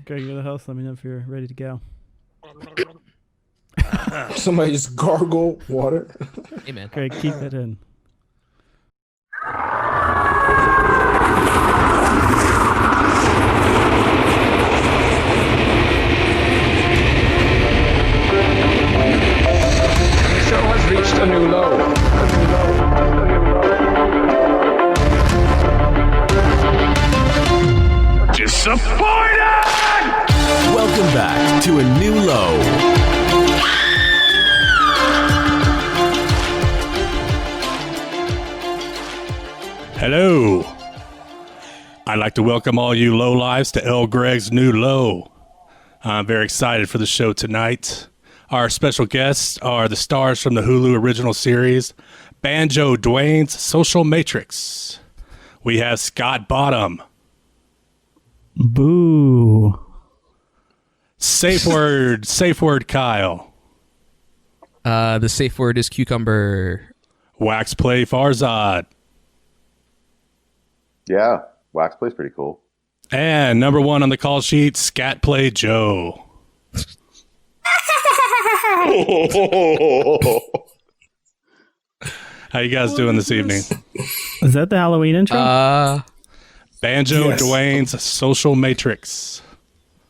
Okay, you're the host. Let me know if you're ready to go. Somebody just gargle water. Hey, man. Greg, keep it in. The show has reached a new low. Disappointed! Welcome back to A New Low. Hello. I'd like to welcome all you low lives to L. Greg's New Low. I'm very excited for the show tonight. Our special guests are the stars from the Hulu original series, Banjo Dwayne's Social Matrix. We have Scott Bottom. Boo. Safe word Kyle. The safe word is cucumber. Wax Play Farzad. Yeah, Wax Play's pretty cool. And number one on the call sheet, Scat Play Joe. How you guys doing this evening? Is that the Halloween intro? Banjo Yes. Dwayne's Social Matrix.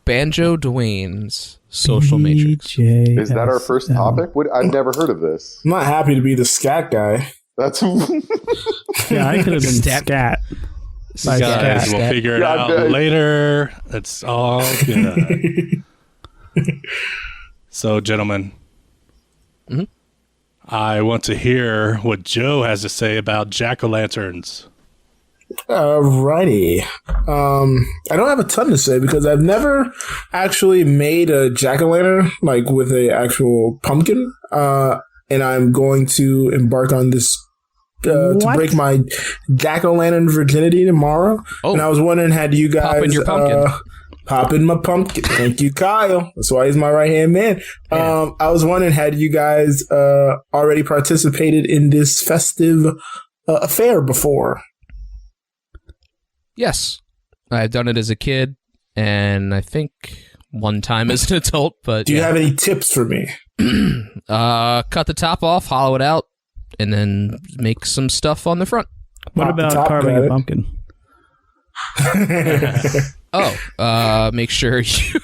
Banjo Dwayne's Social Matrix. BJSM. Is that our first topic? I've never heard of this. I'm not happy to be the scat guy. That's Yeah, I could have been Stat- scat. By Guys, scat. we'll figure it Yeah, out okay. later. It's all good. So, gentlemen, Mhm. I want to hear what Joe has to say about jack-o'-lanterns. Alrighty. I don't have a ton to say because I've never actually made a jack-o'-lantern like with a actual pumpkin. And I'm going to embark on this to What? break my jack-o'-lantern virginity tomorrow. Oh. And I was wondering, had you guys Pop in your pumpkin. pop in my pumpkin? Thank you, Kyle. That's why he's my right-hand man. Yeah. I was wondering, had you guys already participated in this festive affair before? Yes. I've done it as a kid, and I think one time as an adult, but Do you have any tips for me? cut the top off, hollow it out, and then make some stuff on the front. What Pop the about top, carving got a it. pumpkin? Make sure you...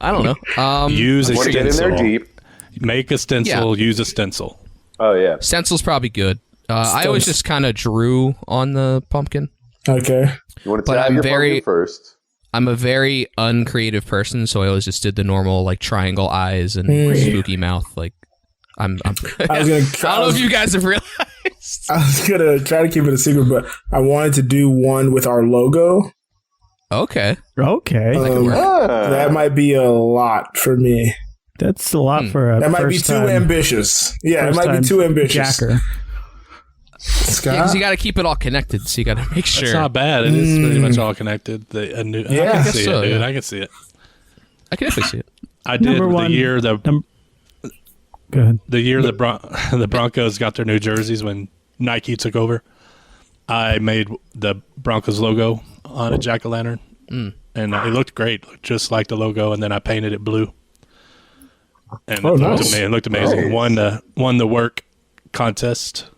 I don't know. Use a want to get in stencil. there deep. Make a stencil. Use a stencil. Oh yeah. Stencil's probably good. I always just kind of drew on the pumpkin. Okay. You want to But tap I'm your very- pumpkin first. I'm a very uncreative person, so I always just did the normal like triangle eyes and spooky mouth. Like I'm I was gonna. I don't know if you guys have realized. I was gonna try to keep it a secret, but I wanted to do one with our logo. Okay. Okay. That might be a lot for me. That's a lot for a That might be first too time- ambitious. Yeah, it first might be time too ambitious. Jacker. Yeah, Scott? 'cause you got to keep it all connected, so you got to make sure. It's not bad. It is pretty much all connected. I Yeah. can I see guess so, it, dude. yeah. I can see it. I can definitely see it. I did Number the one- year Go ahead. the Broncos got their new jerseys when Nike took over. I made the Broncos logo on a jack-o'-lantern, and it looked great, looked just like the logo. And then I painted it blue, and nice. it looked amazing. Nice. Won the work contest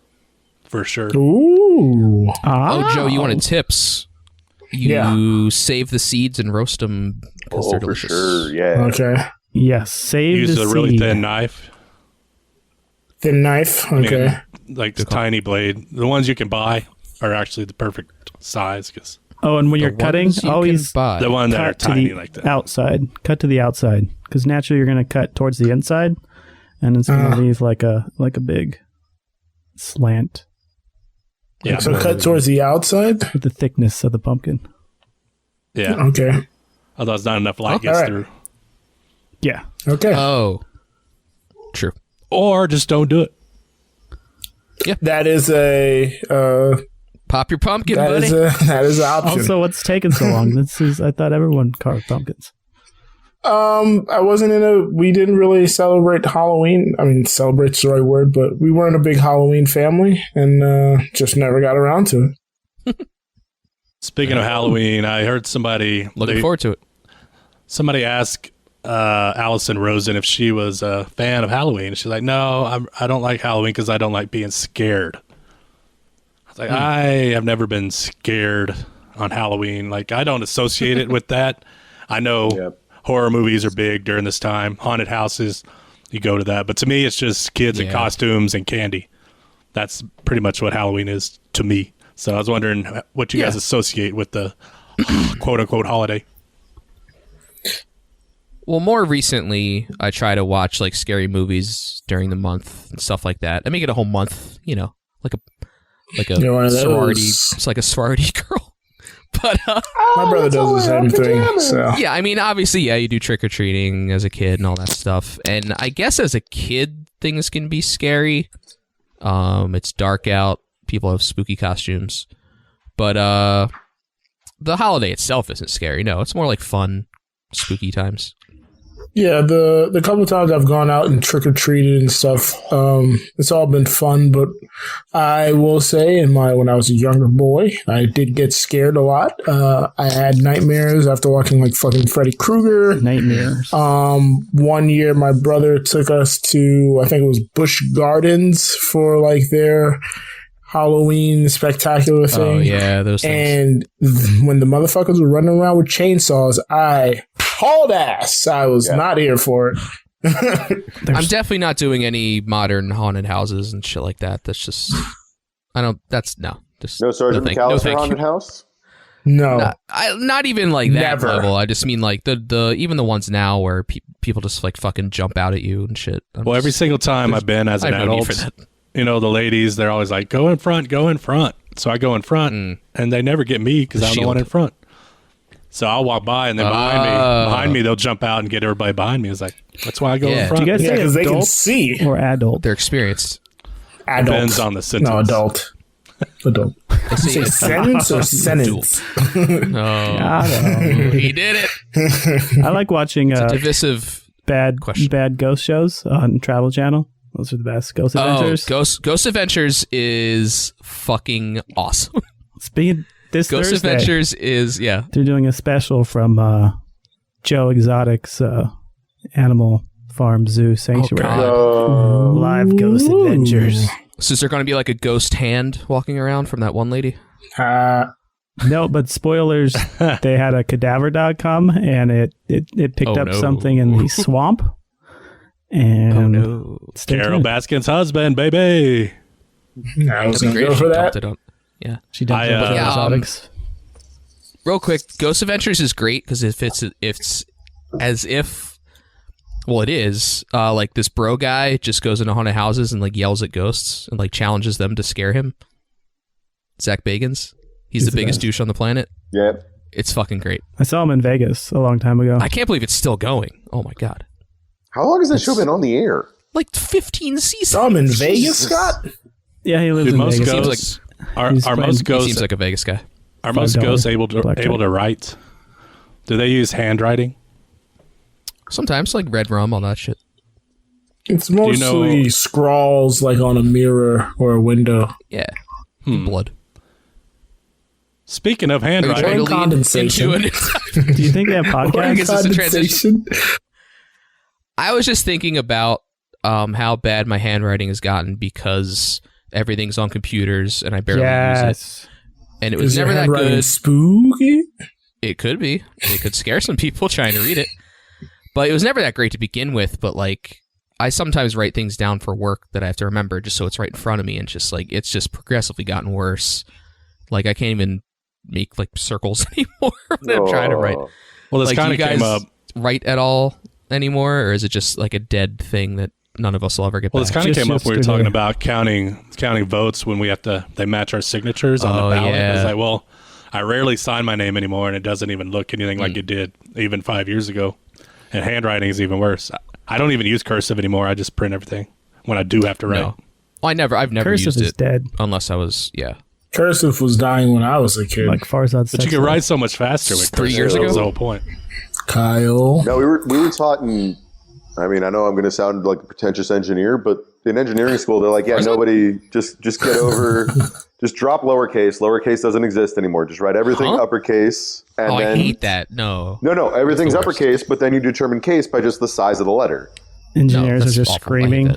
for sure. Ooh. Oh, Joe, you wanted tips? You Yeah. save the seeds and roast them because Oh, they're for delicious. sure. Yeah. Okay. Yes. Save Use the a really seed. thin knife, Thin knife. Okay. like the tiny blade. The ones you can buy are actually the perfect size because Oh, and when you're The cutting, ones you always can buy. the one that are cut to tiny the like that. outside. Cut to the outside, because naturally you're going to cut towards the inside, and it's going to leave like a big slant Yeah, So cut towards the outside. with the thickness of the pumpkin. yeah. Okay. Otherwise, not enough light gets Alright. through. Yeah. Okay. Oh, true. Or just don't do it. That is a. Pop your pumpkin, That buddy. is that is an option. Also, what's taking so long? I thought everyone carved pumpkins. I wasn't we didn't really celebrate Halloween. I mean, celebrate's the right word, but we weren't a big Halloween family and just never got around to it. Speaking of Halloween, I heard somebody Looking forward to it. Somebody asked Allison Rosen if she was a fan of Halloween. She's like, no, I don't like Halloween because I don't like being scared. I was like, I have never been scared on Halloween. Like, I don't associate it with that. I know horror movies are big during this time. Haunted houses, you go to that. But to me, it's just kids in costumes and candy. That's pretty much what Halloween is to me. So I was wondering what you guys associate with the quote-unquote holiday. Well, more recently, I try to watch like scary movies during the month and stuff like that. I make it a whole month, you know, like a sorority. It's like a sorority girl. But my brother does the same thing. So yeah, I mean, obviously, you do trick or treating as a kid and all that stuff. And I guess as a kid, things can be scary. It's dark out. People have spooky costumes, but the holiday itself isn't scary. No, it's more like fun, spooky times. yeah, the couple of times I've gone out and trick or treated and stuff, it's all been fun. But I will say, when I was a younger boy, I did get scared a lot. I had nightmares after watching like fucking Freddy Krueger. Nightmares. One year, my brother took us to, I think it was Busch Gardens for like their Halloween spectacular thing. Oh yeah, those things. And when the motherfuckers were running around with chainsaws, I hauled ass. I was not here for it. I'm definitely not doing any modern haunted houses and shit like that. That's just, no Sergeant McAllister haunted house. No, not even like that Never. level. I just mean like the even the ones now where people just like fucking jump out at you and shit. Every single time I've been as an I have no need adult, for that. you know, the ladies, they're always like, go in front. So I go in front, and they never get me because I'm the one in front. So I'll walk by, and then behind me, they'll jump out and get everybody behind me. It's like, that's why I go in front. Do you guys say because they can adult see. or adult? They're experienced. Adult. Depends on the sentence. No, adult. Adult. Say sentence or sentence? Oh, he did it. I like watching Divisive. bad ghost shows on Travel Channel. Those are the best. Ghost Adventures. Ghost Adventures is fucking awesome. Speaking this Ghost Thursday, Adventures is they're doing a special from Joe Exotic's Animal Farm Zoo Sanctuary. Live Ghost Adventures. So is there going to be like a ghost hand walking around from that one lady? No, but spoilers, they had a cadaver dog come and it picked up something in the swamp. And Carol Baskin's husband, baby. I was going to go for that. Yeah. She does exotics. Real quick, Ghost Adventures is great because it's as if, well, it is, like this bro guy just goes into haunted houses and like yells at ghosts and like challenges them to scare him. Zach Bagans. He's the biggest douche on the planet. Yeah. It's fucking great. I saw him in Vegas a long time ago. I can't believe it's still going. Oh my God. How long has that show been on the air? Like 15 seasons. So I'm in Vegas, Scott? Yeah, he lives in most Vegas. ghosts are He's most playing- He ghosts seems like a Vegas guy. are most $5 ghosts able to blackjack. write? Do they use handwriting? Sometimes like red rum, all that shit. It's mostly scrawls like on a mirror or a window. Yeah. Blood. Speaking of Are you handwriting, trying to lead condensation. into Do you think they have I podcasts? guess it's a transition. Condensation. I was just thinking about how bad my handwriting has gotten because everything's on computers and I barely use Yes. it. And it was Is your never that handwriting good. spooky? It could be. It could scare some people trying to read it. But it was never that great to begin with. But like, I sometimes write things down for work that I have to remember just so it's right in front of me. And just like, it's just progressively gotten worse. Like, I can't even make like circles anymore when I'm trying to write. well, this Like, kind do of you came guys up. write at all anymore? Or is it just like a dead thing that none of us will ever get Well, back? this kind of Just came up. We were yesterday. talking about counting votes when we have to. They match our signatures on Oh, the ballot. yeah. It's like, well, I rarely sign my name anymore, and it doesn't even look anything like it did even 5 years ago. And handwriting is even worse. I don't even use cursive anymore. I just print everything when I do have to write. No. Well, I've never Cursive used is it dead. unless I was, Cursive was dying when I was a kid. Like Farzad's But you can write so much faster with 3 cursive. years That ago? was the whole point. Kyle. No, we were taught in. I mean, I know I'm going to sound like a pretentious engineer, but in engineering school, they're like, yeah, nobody, just get over, just drop lowercase. Lowercase doesn't exist anymore. Just write everything uppercase. And then, I hate that. No, everything's uppercase, but then you determine case by just the size of the letter. Engineers are just screaming.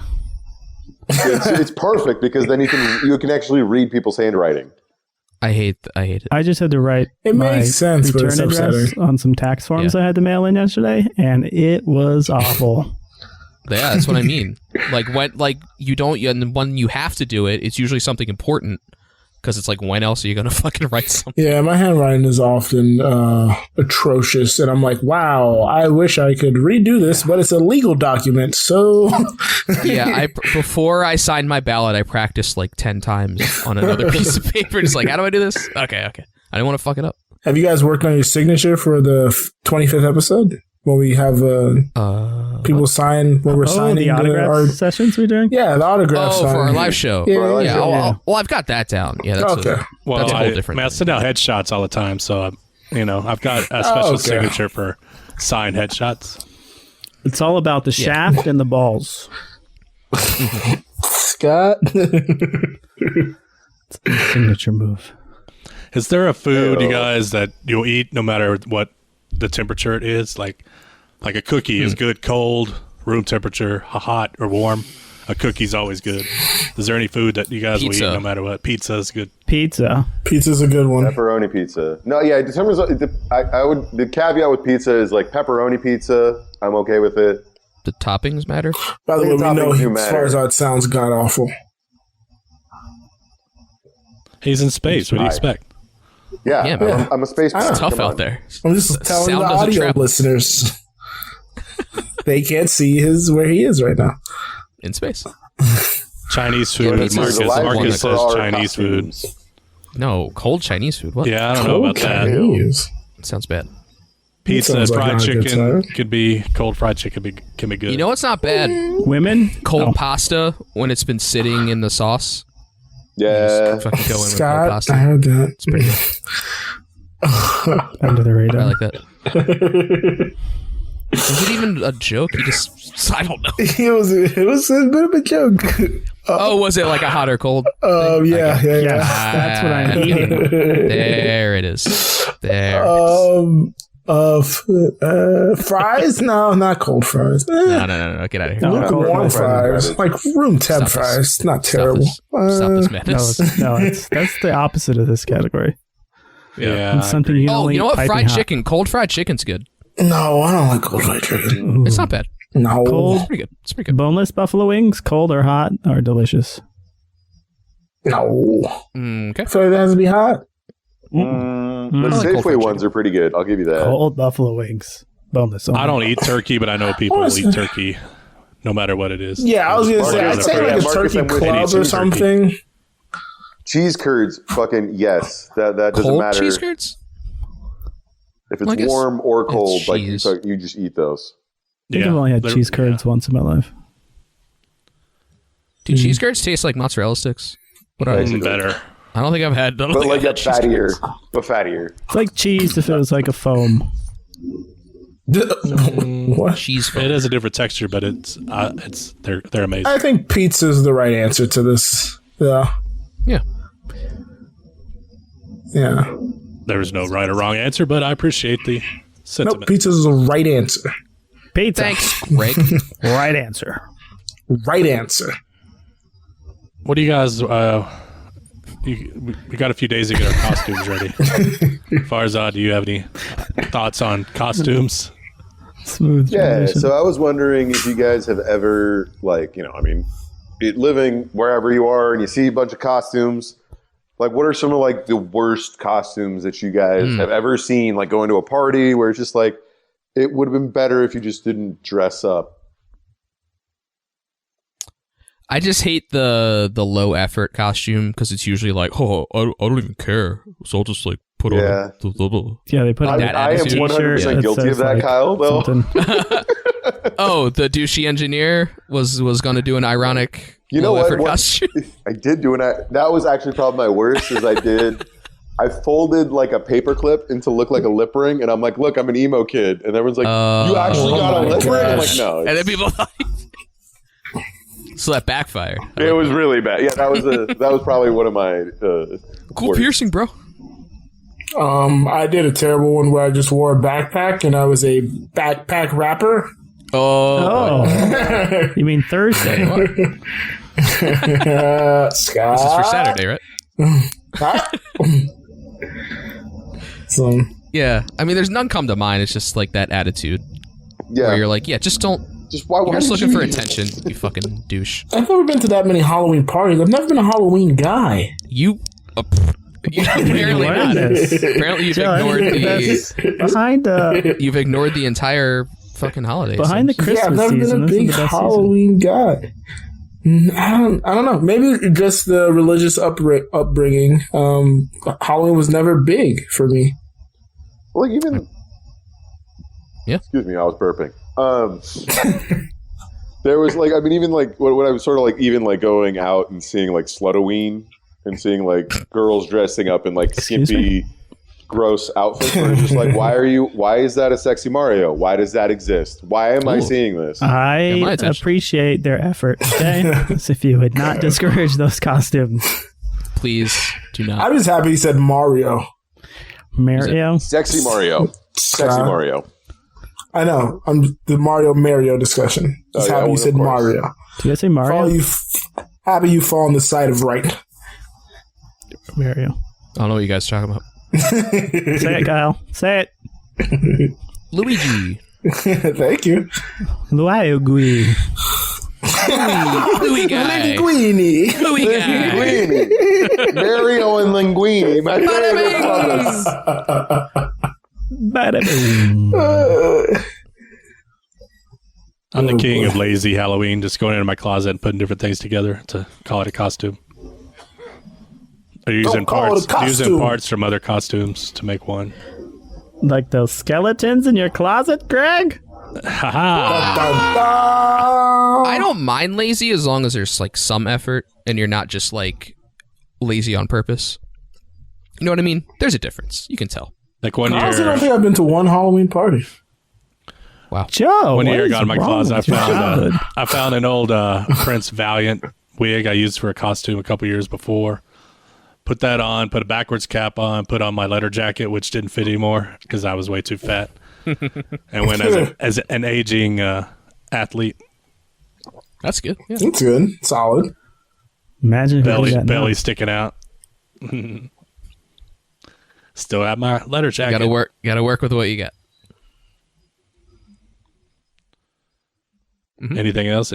It's perfect because then you can actually read people's handwriting. I hate it. I just had to write makes sense, but return address on some tax forms I had to mail in yesterday, and it was awful. Yeah, that's what I mean. Like when and when you have to do it, it's usually something important because it's like, when else are you gonna fucking write something? Yeah, my handwriting is often atrocious, and I'm like, wow, I wish I could redo this, but it's a legal document, so. Yeah, before I signed my ballot, I practiced like 10 times on another piece of paper. Just like, how do I do this? Okay. I didn't want to fuck it up. Have you guys worked on your signature for the 25th episode? When we have people sign when we're signing the autograph sessions we're doing? Yeah, the autograph signing. For our live show. Yeah. Well, I've got that down. Yeah, that's okay. That's a whole different I send out headshots all the time, so I've got a special signature for signed headshots. It's all about the shaft and the balls. Scott. It's a signature move. Is there a food, you guys, that you'll eat no matter what the temperature it is? Like a cookie is good cold, room temperature, hot or warm. A cookie's always good. Is there any food that you guys will eat no matter what? Pizza is good. Pizza's a good one. Pepperoni pizza. No, yeah. In terms of the caveat with pizza is like pepperoni pizza. I'm okay with it. The toppings matter. By the way, we know as far as how it sounds, god awful. He's in space. What do you expect? Yeah. I'm a space person. It's tough out there. I'm just telling the audio listeners. They can't see where he is right now. In space. Chinese food. Marcus says Chinese food. No, cold Chinese food. What? Yeah, I don't know about that. It sounds bad. Pizza and fried chicken could be cold. Fried chicken can be good. You know what's not bad? Women? Cold pasta when it's been sitting in the sauce. Yeah. Fucking go in with Scott, cold pasta. I heard that. It's pretty good. Under the radar. I like that. Is it even a joke? I don't know. It was a bit of a joke. Was it like a hot or cold? Yeah. That's what I'm eating. There it is. There. Fries? No, not cold fries. No. Get out of here. Lukewarm fries. Like room temp fries. Not terrible. Stop this madness. That's the opposite of this category. Yeah. It's something you can only you know what? pipe Fried chicken. Cold fried chicken's good. No, I don't like cold fried chicken. It's not bad. No. Cold. It's pretty good. Boneless buffalo wings, cold or hot, are delicious. No. Okay. So it has to be hot. The Safeway ones are pretty good. I'll give you that. Cold buffalo wings. Boneless. I don't eat turkey, but I know people will eat turkey no matter what it is. Yeah, I was going to say, I'd say like a turkey club or something. Cheese curds, fucking yes. That doesn't cold matter. Cheese curds? If it's warm or cold, like you just eat those. I think I've only had cheese curds once in my life. Do cheese curds taste like mozzarella sticks? What are they? Better. I don't think I've had. But like a fattier. But fattier. It's like cheese if it was like a foam. What? Cheese foam. It is a different texture, but they're amazing. I think pizza is the right answer to this. Yeah. There is no right or wrong answer, but I appreciate the sentiment. Nope, pizza is the right answer. Pizza. Thanks, Greg. Right answer. Right answer. What do you guys... we got a few days to get our costumes ready. Farzad, do you have any thoughts on costumes? Smooth transition. So I was wondering if you guys have ever, living wherever you are and you see a bunch of costumes, like what are some of like the worst costumes that you guys have ever seen, like going to a party where it's just like, it would have been better if you just didn't dress up? I just hate the low effort costume because it's usually like, I don't even care, so I'll just like put on. Yeah, they put on that I am 100% guilty of that, Kyle. Though. The douchey engineer was going to do an ironic low effort costume. I did do that was actually probably my worst. I folded like a paperclip into look like a lip ring, and I'm like, look, I'm an emo kid, and everyone's like, you actually got a lip ring? I'm like, no. And then people thought. So that backfired. It was really bad. Yeah, that was probably one of my cool worst. piercing, bro. I did a terrible one where I just wore a backpack and I was a backpack rapper. Oh. You mean Thursday? Scott. This is for Saturday, right? So, Yeah. I mean, there's none come to mind. It's just like that attitude Yeah, where you're like, yeah, just don't. why You're just did looking you- for attention, you fucking douche. I've never been to that many Halloween parties. I've never been a Halloween guy. You apparently learned not. this. Apparently you've Joe, ignored that's the behind the entire fucking holidays. behind the Yeah, Christmas I've never season. been a This is big the best Halloween guy. I don't know. Maybe just the religious upbringing. Halloween was never big for me. Well, even. Yeah. Excuse me, I was burping. There was like, I mean, even like when I was sort of like even like going out and seeing like Slutoween and seeing like girls dressing up in like Excuse skimpy, gross outfits. Where it's just like, why is that a sexy Mario? Why does that exist? Why am I Ooh. seeing this? Got my I attention. appreciate their effort. Okay, so if you would not discourage those costumes, Please do not. I'm just happy he said Mario. Mario. Sexy Mario. Sexy Mario. I know. I'm the Mario discussion. Just Oh, yeah, happy well, you of said course. Mario. Do you guys say For all Mario? happy you fall on the side of right. Mario. I don't know what you guys are talking about. Say it, Kyle. Say it. Luigi. Thank you. Luigi. Louis guy. Linguini. Louis guy. Linguini. Mario and Linguini. My favorite brothers. Bada boom. I'm the king of lazy Halloween, just going into my closet and putting different things together to call it a costume. Or using call it a costume. parts from other costumes to make one. Like those skeletons in your closet, Greg? Haha! Dun, dun. I don't mind lazy as long as there's like some effort and you're not just like lazy on purpose. You know what I mean? There's a difference. You can tell. Like one I honestly don't year, think I've been to one Halloween party. Joe, one what year I is got in my wrong closet. with your childhood? I found an old Prince Valiant wig I used for a costume a couple years before. Put that on, put a backwards cap on, put on my leather jacket, which didn't fit anymore because I was way too fat. And went as an aging athlete. That's good. Yeah. That's good. Solid. Imagine who did that now. Belly sticking out. Still have my leather jacket. Gotta work with what you got. Anything else?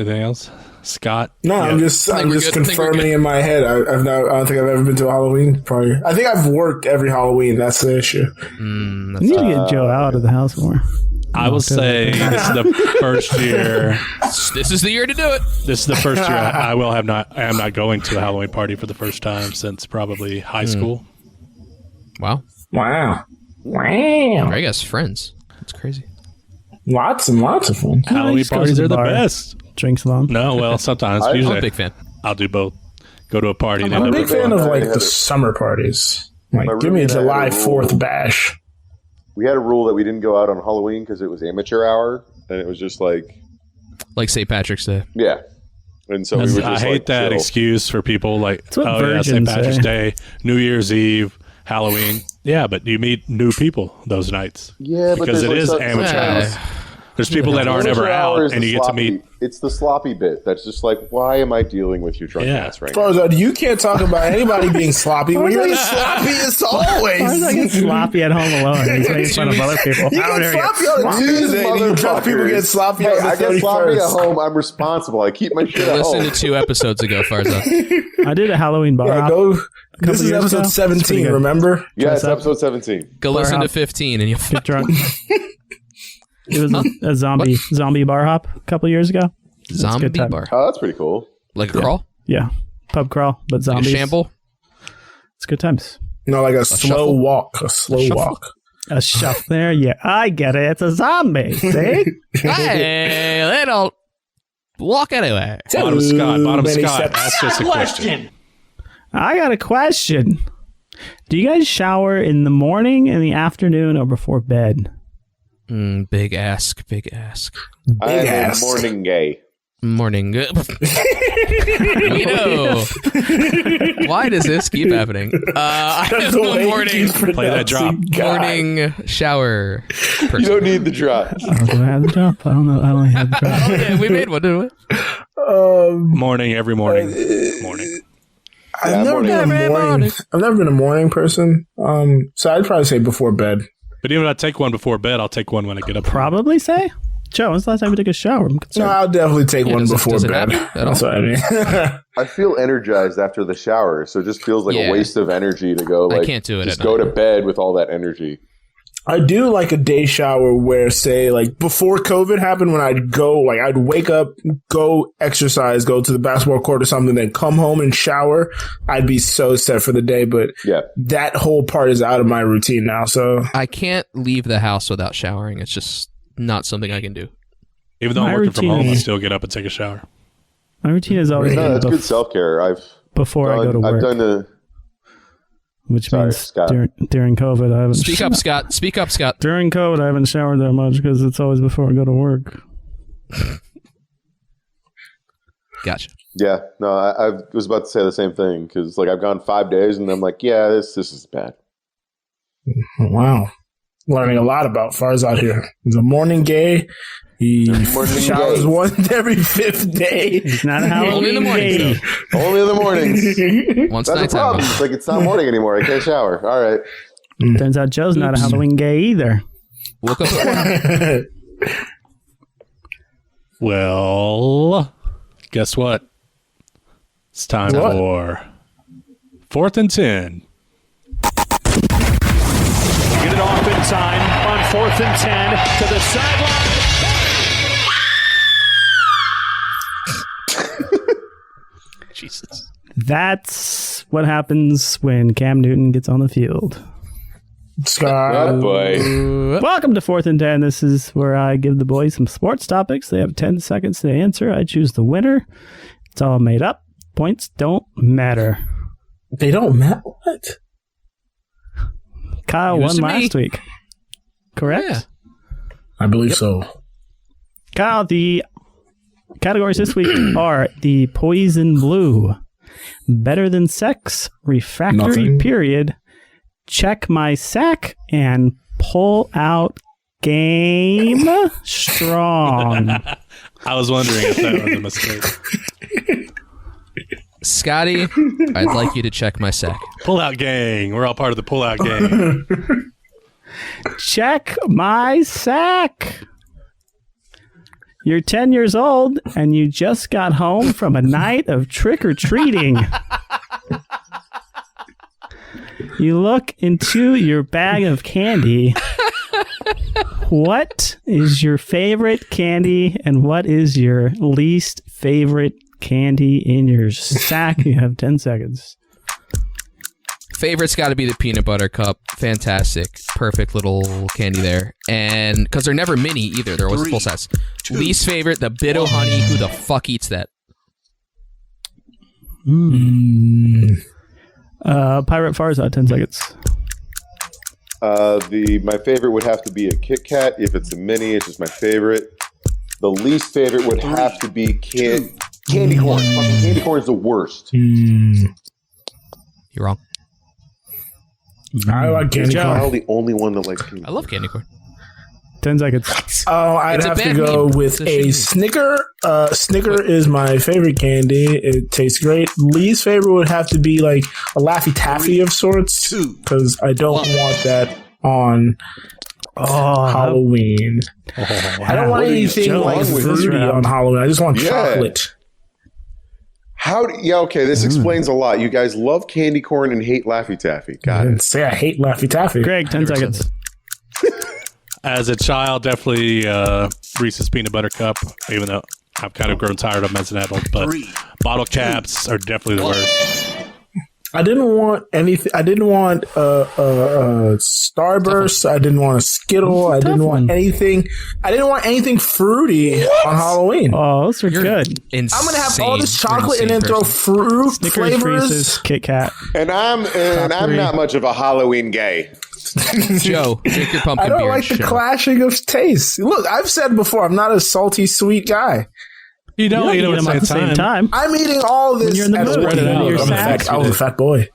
Scott? No, Yeah. I'm just we're good. I think we're confirming good. in my head. I don't think I've ever been to a Halloween party. I think I've worked every Halloween. That's the issue. You need to get Joe out of the house more. I will say this is the first year. This is the year to do it. This is the first year I am not going to a Halloween party for the first time since probably high school. Wow. Wow. Wow. Greg has friends. That's crazy. Lots and lots of fun. Halloween just goes parties to the are the bar. best. Drinks along. No, well, sometimes. I'm Usually, I'm a big fan. I'll do both. Go to a party. and I'm a end up big fan of like I had the a- summer parties. Like, My give me a roommate and I July had a rule. 4th bash. We had a rule that we didn't go out on Halloween because it was amateur hour, and it was just like, Like St. Patrick's Day. yeah. And so we were just I hate like, that chill. excuse for people like, what oh yeah, St. virgins Patrick's say. Day, New Year's Eve, Halloween. Yeah, but you meet new people those nights. Yeah, but because there's it like is such- amateur hour. There's people that aren't Amateur ever hour out, is and the you get to sloppy- meet. It's the sloppy bit that's just like, why am I dealing with you drunk Yeah. ass right now? Farzad, you can't talk about anybody being sloppy when you're the sloppiest always. Why is I get sloppy at home alone? He's making fun of other people. You How get dare you? sloppy on a Tuesday, and you drunk people get sloppy Hey, on the I get sloppy at 31st. home. I'm responsible. I keep my shit at Listen home. to 2 episodes ago, Farzad. I did a Halloween bar Yeah, hop. go. couple This is years ago. episode It's pretty 17, good. remember? Yeah, it's Dress up. episode 17. Go listen to hop. 15 and you'll Get drunk. It was a zombie bar hop a couple years ago. zombie good time. bar. Oh, that's pretty cool. Like a crawl? Yeah, pub crawl, but Like a zombies. shamble? It's good times. No, like a slow shuffle? walk. A slow shuffle? walk. A shuffle there. Yeah, I get it. It's a zombie. See? Hey, they don't walk anywhere. Bottom Scott, many Scott, steps. ask us a question. I got a question. Do you guys shower in the morning, in the afternoon, or before bed? Big ask. I am ass. a morning gay. Morning. We know. Why does this keep happening? I am a morning. Play that drop. Morning shower person. You don't need the drop. Do I have the drop? I don't know. I don't have the drop. Oh, yeah, we made one, didn't we? Morning, every morning. Morning. I've never been a morning person. So I'd probably say before bed. But even if I take one before bed, I'll take one when I get up. Probably say. Joe, when's the last time you took a shower? I'm concerned. No, I'll definitely take one before bed. That's what I mean. I feel energized after the shower, so it just feels like a waste of energy to go. Like, I can't do it. Just go to bed with all that energy. I do like a day shower where, say, like before COVID happened, when I'd go, like I'd wake up, go exercise, go to the basketball court or something, then come home and shower. I'd be so set for the day. But that whole part is out of my routine now. So I can't leave the house without showering. It's just not something I can do. Even though I'm working from home, I still get up and take a shower. My routine is always that's good self-care. Before I go to work. I've done which means during COVID, I haven't. Speak up, Scott. Speak up, Scott. During COVID, I haven't showered that much because it's always before I go to work. Gotcha. Yeah, no, I was about to say the same thing because like I've gone 5 days and I'm like, yeah, this is bad. Wow. Learning a lot about Farzad here. He's a morning gay. He showers once every 5th day. He's not a Halloween Only in the mornings, gay. Only in the mornings. Once That's a problem. It's like it's not morning anymore. I can't shower. All right. Turns out Joe's not a Halloween gay either. Woke up at 1. Well, guess what? It's time for 4th and 10. Get it off in time on 4th and 10 to the sideline. Jesus. That's what happens when Cam Newton gets on the field. Scott. Oh boy. Welcome to 4th and 10. This is where I give the boys some sports topics. They have 10 seconds to answer. I choose the winner. It's all made up. Points don't matter. They don't matter? What? Kyle won last week. Correct? Yeah. I believe so. Kyle, the categories this week are the poison blue, better than sex, refractory period, check my sack, and pull out game strong. I was wondering if that was a mistake. Scotty, I'd like you to check my sack. Pull out gang. We're all part of the pull out gang. Check my sack. You're 10 years old and you just got home from a night of trick-or-treating. You look into your bag of candy. What is your favorite candy and what is your least favorite candy in your sack? You have 10 seconds. Favorite's got to be the peanut butter cup. Fantastic. Perfect little candy there. And because they're never mini either. They're always full size. Least favorite, the Bit-O Honey. Who the fuck eats that? Pirate Farzad, 10 seconds. My favorite would have to be a Kit Kat. If it's a mini, it's just my favorite. The least favorite would have to be candy corn. Fucking candy corn is the worst. You're wrong. I like candy corn. I'm the only one that likes candy corn. I love candy corn. 10 seconds. Oh, I'd have to go with a Snicker. Snicker is my favorite candy. It tastes great. Least favorite would have to be like a Laffy Taffy of sorts, because I don't want that on Halloween. I don't want anything like fruity on Halloween. I just want chocolate. Okay, this explains a lot. You guys love candy corn and hate Laffy Taffy. Got it. Say I hate Laffy Taffy. Greg, 10 seconds. As a child, definitely Reese's Peanut Butter Cup, even though I've kind of grown tired of them as an adult. But bottle caps are definitely the worst. I didn't want anything. I didn't want Starburst. I didn't want a Skittle. I didn't want anything. I didn't want anything fruity on Halloween. Oh, those are good. I'm gonna have all this chocolate and then throw fruit Snickers, flavors. Reese's, Kit Kat. And I'm not much of a Halloween gay. Joe, drink your pumpkin I don't beer. like the clashing of tastes. Look, I've said before, I'm not a salty, sweet guy. You don't eat them at the same time. I'm eating all this. When you're in the at mood, once. you're I'm sad. a fat boy.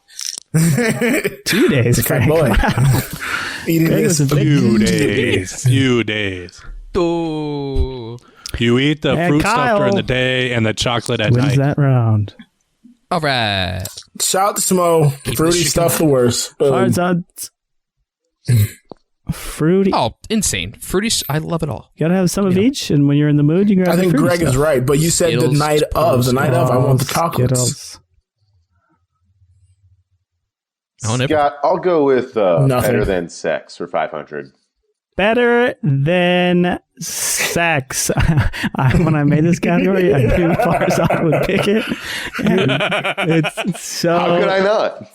2 days, Fat Frank. boy. Wow. Eating Greg this was a big Few days. Oh. You eat the And fruit stuff Kyle during the day and the chocolate at Wins night. that round. All right. Shout to Smo. Fruity stuff the worst. Farzad. Fruity. Oh, insane. Fruity. I love it all. You gotta have some of each, and when you're in the mood, you can grab I the think fruity Greg stuff. is right, but you said Skittles, the night of. The night of, I want the chocolates. Skittles. Scott, I'll go with Nothing. better than sex for 500. Better than sex. When I made this category, I knew Farzad would pick it. And it's so How could I not?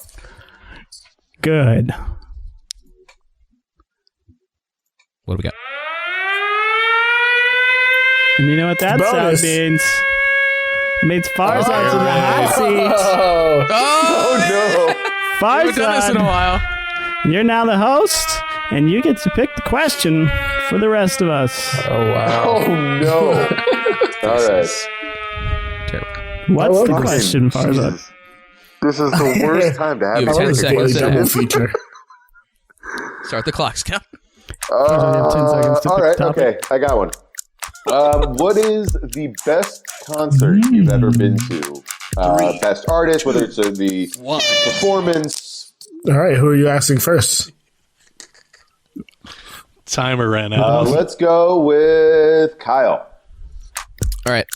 good. What do we got? And you know what that sound Bonus. means? It means Farzad's in the hot seat. Oh no! We've done this in a Farzad, while. you're now the host, and you get to pick the question for the rest of us. Oh, wow. Oh no! All right. Terrible. What's the love this. question, Farzad? Jesus. This is the worst time to have You I have love 10 the seconds daily to double have. feature. Start the clock, Scott. only have 10 seconds to all pick right, the okay, I got one. What is the best concert you've ever been to? Best artist, whether it's the performance. All right, who are you asking first? Timer ran out. Let's go with Kyle. All right.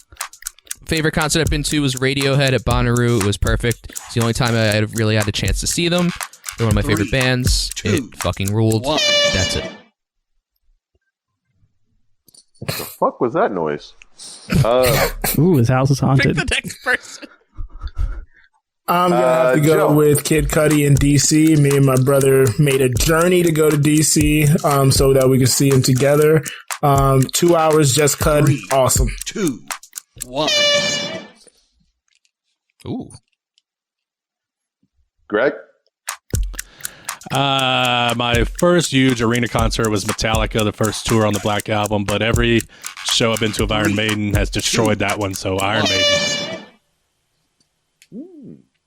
Favorite concert I've been to was Radiohead at Bonnaroo. It was perfect. It's the only time I had really had a chance to see them. They're one of my favorite bands. It fucking ruled. That's it. What the fuck was that noise? Ooh, his house is haunted. The next person. I'm going to have to go Joe. with Kid Cudi in D.C. Me and my brother made a journey to go to D.C. So that we could see him together. 2 hours, just Cudi. Awesome. 2, 1. Ooh. Greg? My first huge arena concert was Metallica, the first tour on the Black Album, but every show I've been to of Iron Maiden has destroyed that one, so Iron Maiden.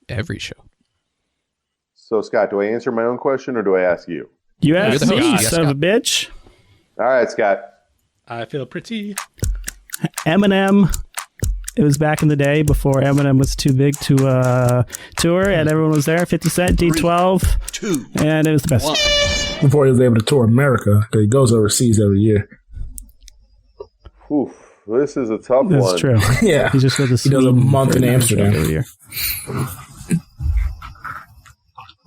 Every show. So, Scott, do I answer my own question or do I ask you? You You're asked the host. me, Yes, son of a bitch. All right, Scott. I feel pretty. Eminem. It was back in the day before Eminem was too big to tour, and everyone was there. 50 Cent, D12, 2, and it was the best. 1. Before he was able to tour America, because he goes overseas every year. Oof, this is a tough That's one. true. Yeah. He just goes to He does a Sweden month for in an Amsterdam. every year.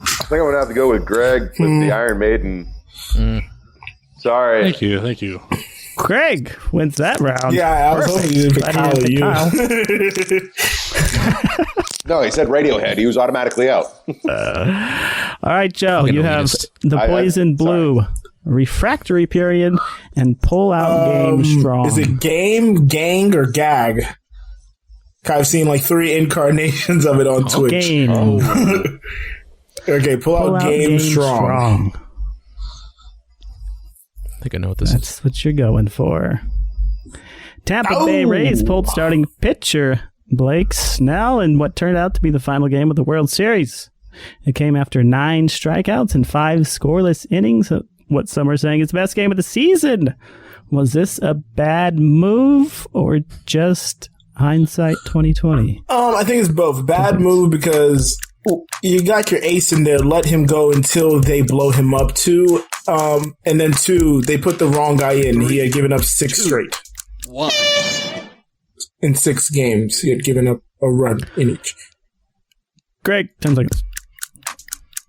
I think I'm going to have to go with Greg with the Iron Maiden. Sorry. Thank you. Craig wins that round. Yeah, I was hoping you pick Glad he Kyle. didn't pick You. Kyle. No, he said Radiohead. He was automatically out. All right, Joe, Fucking you have elitist. the boys in blue, refractory period, and pull out game strong. Is it game, gang, or gag? I've seen like 3 incarnations of it on Twitch. game? Okay, pull out game strong. I think I know what this is. That's what you're going for. Tampa Bay Rays pulled starting pitcher Blake Snell in what turned out to be the final game of the World Series. It came after 9 strikeouts and 5 scoreless innings. What some are saying is the best game of the season. Was this a bad move or just hindsight 2020? I think it's both. Bad move because you got your ace in there. Let him go until they blow him up. 2, and then 2, they put the wrong guy in. He had given up 6 straight 1. in 6 games. He had given up a run in each. Greg, 10 seconds.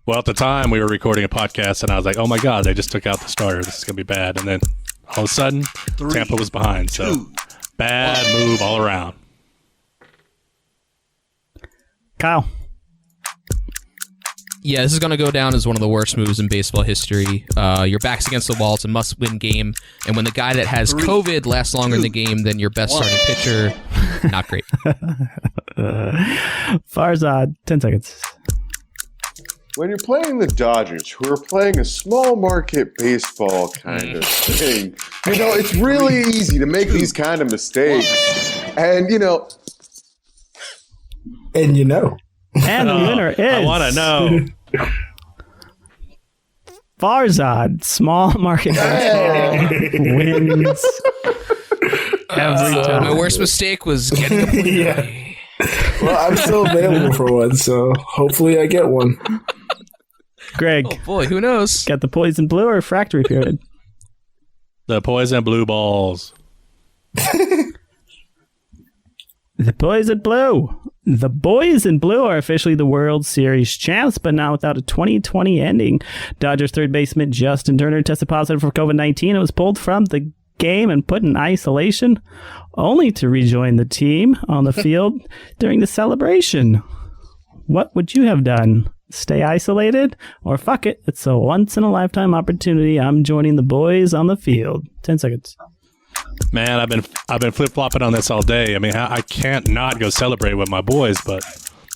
Well, at the time, we were recording a podcast, and I was like, oh my God, they just took out the starter. This is going to be bad. And then all of a sudden, Tampa was behind. So, bad move all around. Kyle. Yeah, this is going to go down as one of the worst moves in baseball history. Your back's against the wall. It's a must-win game. And when the guy that has COVID lasts longer in the game than your best starting pitcher, not great. Farzad, 10 seconds. When you're playing the Dodgers, who are playing a small market baseball kind of thing, it's really easy to make these kind of mistakes. And, And And the winner is... I want to know. Farzad, small market baseball, wins every time. My worst mistake was getting a point. Yeah. Well, I'm still available for one, so hopefully I get one. Greg, Oh boy, who knows? got the poison blue or refractory period? The poison blue balls. The poison blue. The boys in blue are officially the World Series champs, but not without a 2020 ending. Dodgers third baseman Justin Turner tested positive for COVID-19 and was pulled from the game and put in isolation, only to rejoin the team on the field during the celebration. What would you have done? Stay isolated? Or fuck it, it's a once-in-a-lifetime opportunity. I'm joining the boys on the field. 10 seconds. Man, I've been flip-flopping on this all day. I mean, I can't not go celebrate with my boys, but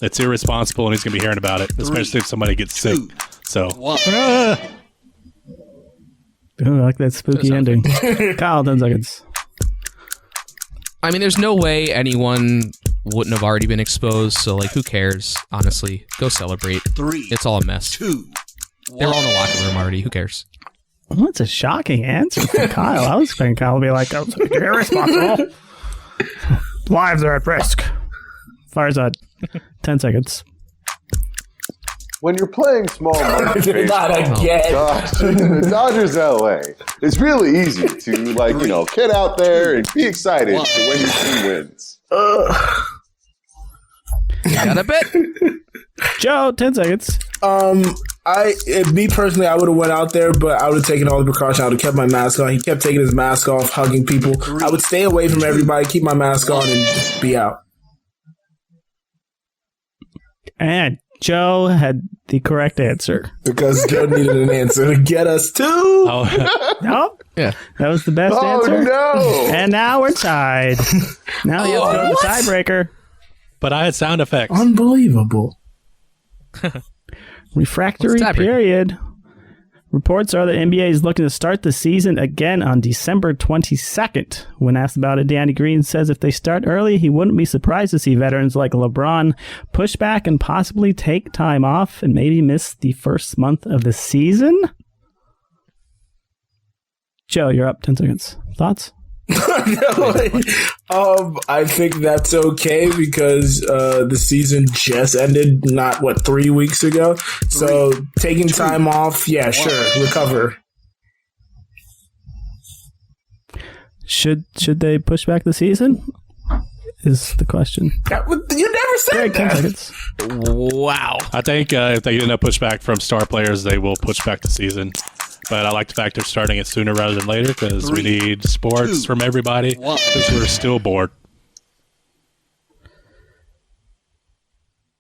it's irresponsible, and he's going to be hearing about it, especially if somebody gets sick. So, Ooh, I like that spooky ending. Kyle, 10 seconds. I mean, there's no way anyone wouldn't have already been exposed, so, like, who cares? Honestly, go celebrate. 3, It's all a mess. 2, They're all in the locker room already. Who cares? Well, that's a shocking answer from Kyle. I was expecting Kyle to be like, "Oh, you're irresponsible. Lives are at risk." Farzad, 10 seconds. when you're playing small market Not baseball, again. the Dodgers LA, it's really easy to get out there and be excited when your team wins. Got a bet? Joe, 10 seconds. Me personally, I would have went out there, but I would have taken all the precautions. I would have kept my mask on. He kept taking his mask off, hugging people. I would stay away from everybody, keep my mask on, and be out. And Joe had the correct answer. Because Joe needed an answer to get us to. oh, Nope. Yeah. That was the best Oh, answer. no. And now we're tied. Now you have to go to the tiebreaker. but I had sound effects. Unbelievable. Refractory What's the tiebreaker? period. Reports are that NBA is looking to start the season again on December 22nd. When asked about it, Danny Green says if they start early, he wouldn't be surprised to see veterans like LeBron push back and possibly take time off and maybe miss the first month of the season. Joe, you're up. 10 seconds. Thoughts? I think that's okay because the season just ended, 3 weeks ago. So taking time off, yeah, sure, recover. Should they push back the season? Is the question. You never said Greg, 10 that. seconds. Wow. I think if they end up pushback from star players, they will push back the season. But I like the fact they're starting it sooner rather than later because we need sports from everybody because we're still bored.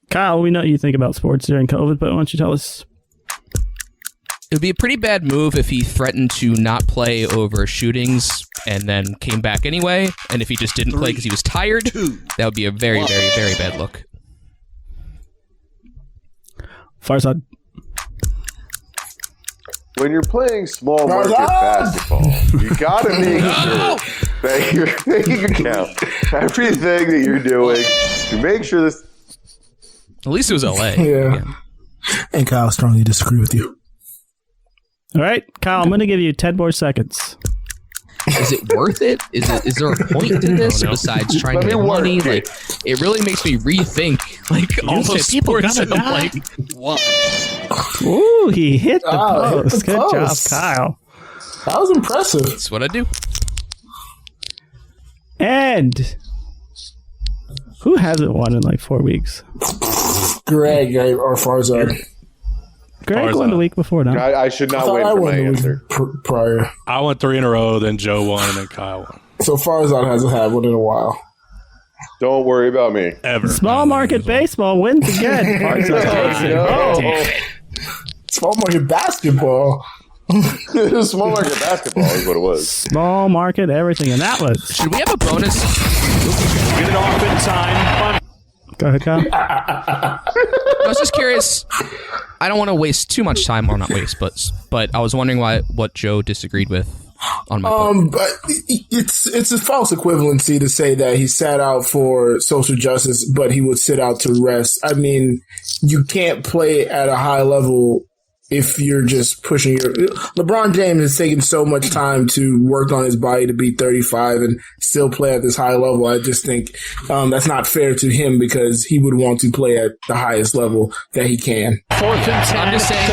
Kyle, we know you think about sports during COVID, but why don't you tell us? It would be a pretty bad move if he threatened to not play over shootings and then came back anyway. And if he just didn't play because he was tired, that would be a very, very, very bad look. Farzad. When you're playing small market basketball, you gotta make sure that you're taking account everything that you're doing to make sure this. At least it was LA. Yeah. And Kyle strongly disagree with you. All right, Kyle, I'm going to give you 10 more seconds. Is it worth it? Is there a point to this besides trying to Let make me work money? it. Like, it really makes me rethink all said those people sports. gotta And I'm die. like, Ooh, he hit the Oh, hit the post. Good job, post. Kyle. That was impressive. that's what I do. And who hasn't won in like 4 weeks? Greg or Farzad. Greg Farzad. won the week before, no? I should I not thought wait I for won my the answer. week prior. I went 3 in a row, then Joe won, and then Kyle won. So Farzad hasn't had one in a while. Don't worry about me. Ever. Small market baseball wins again. Farzad takes it. No. Small market basketball. Small market basketball is what it was. Small market everything, and that was Should we have a bonus? Get it off in time. Go ahead, Kyle. I was just curious. I don't want to waste too much time, or not waste, but I was wondering what Joe disagreed with on my point. But it's a false equivalency to say that he sat out for social justice, but he would sit out to rest. I mean, you can't play at a high level if you're just pushing your. LeBron James has taken so much time to work on his body to be 35 and still play at this high level. I just think that's not fair to him because he would want to play at the highest level that he can. 4th and 10. I'm just saying.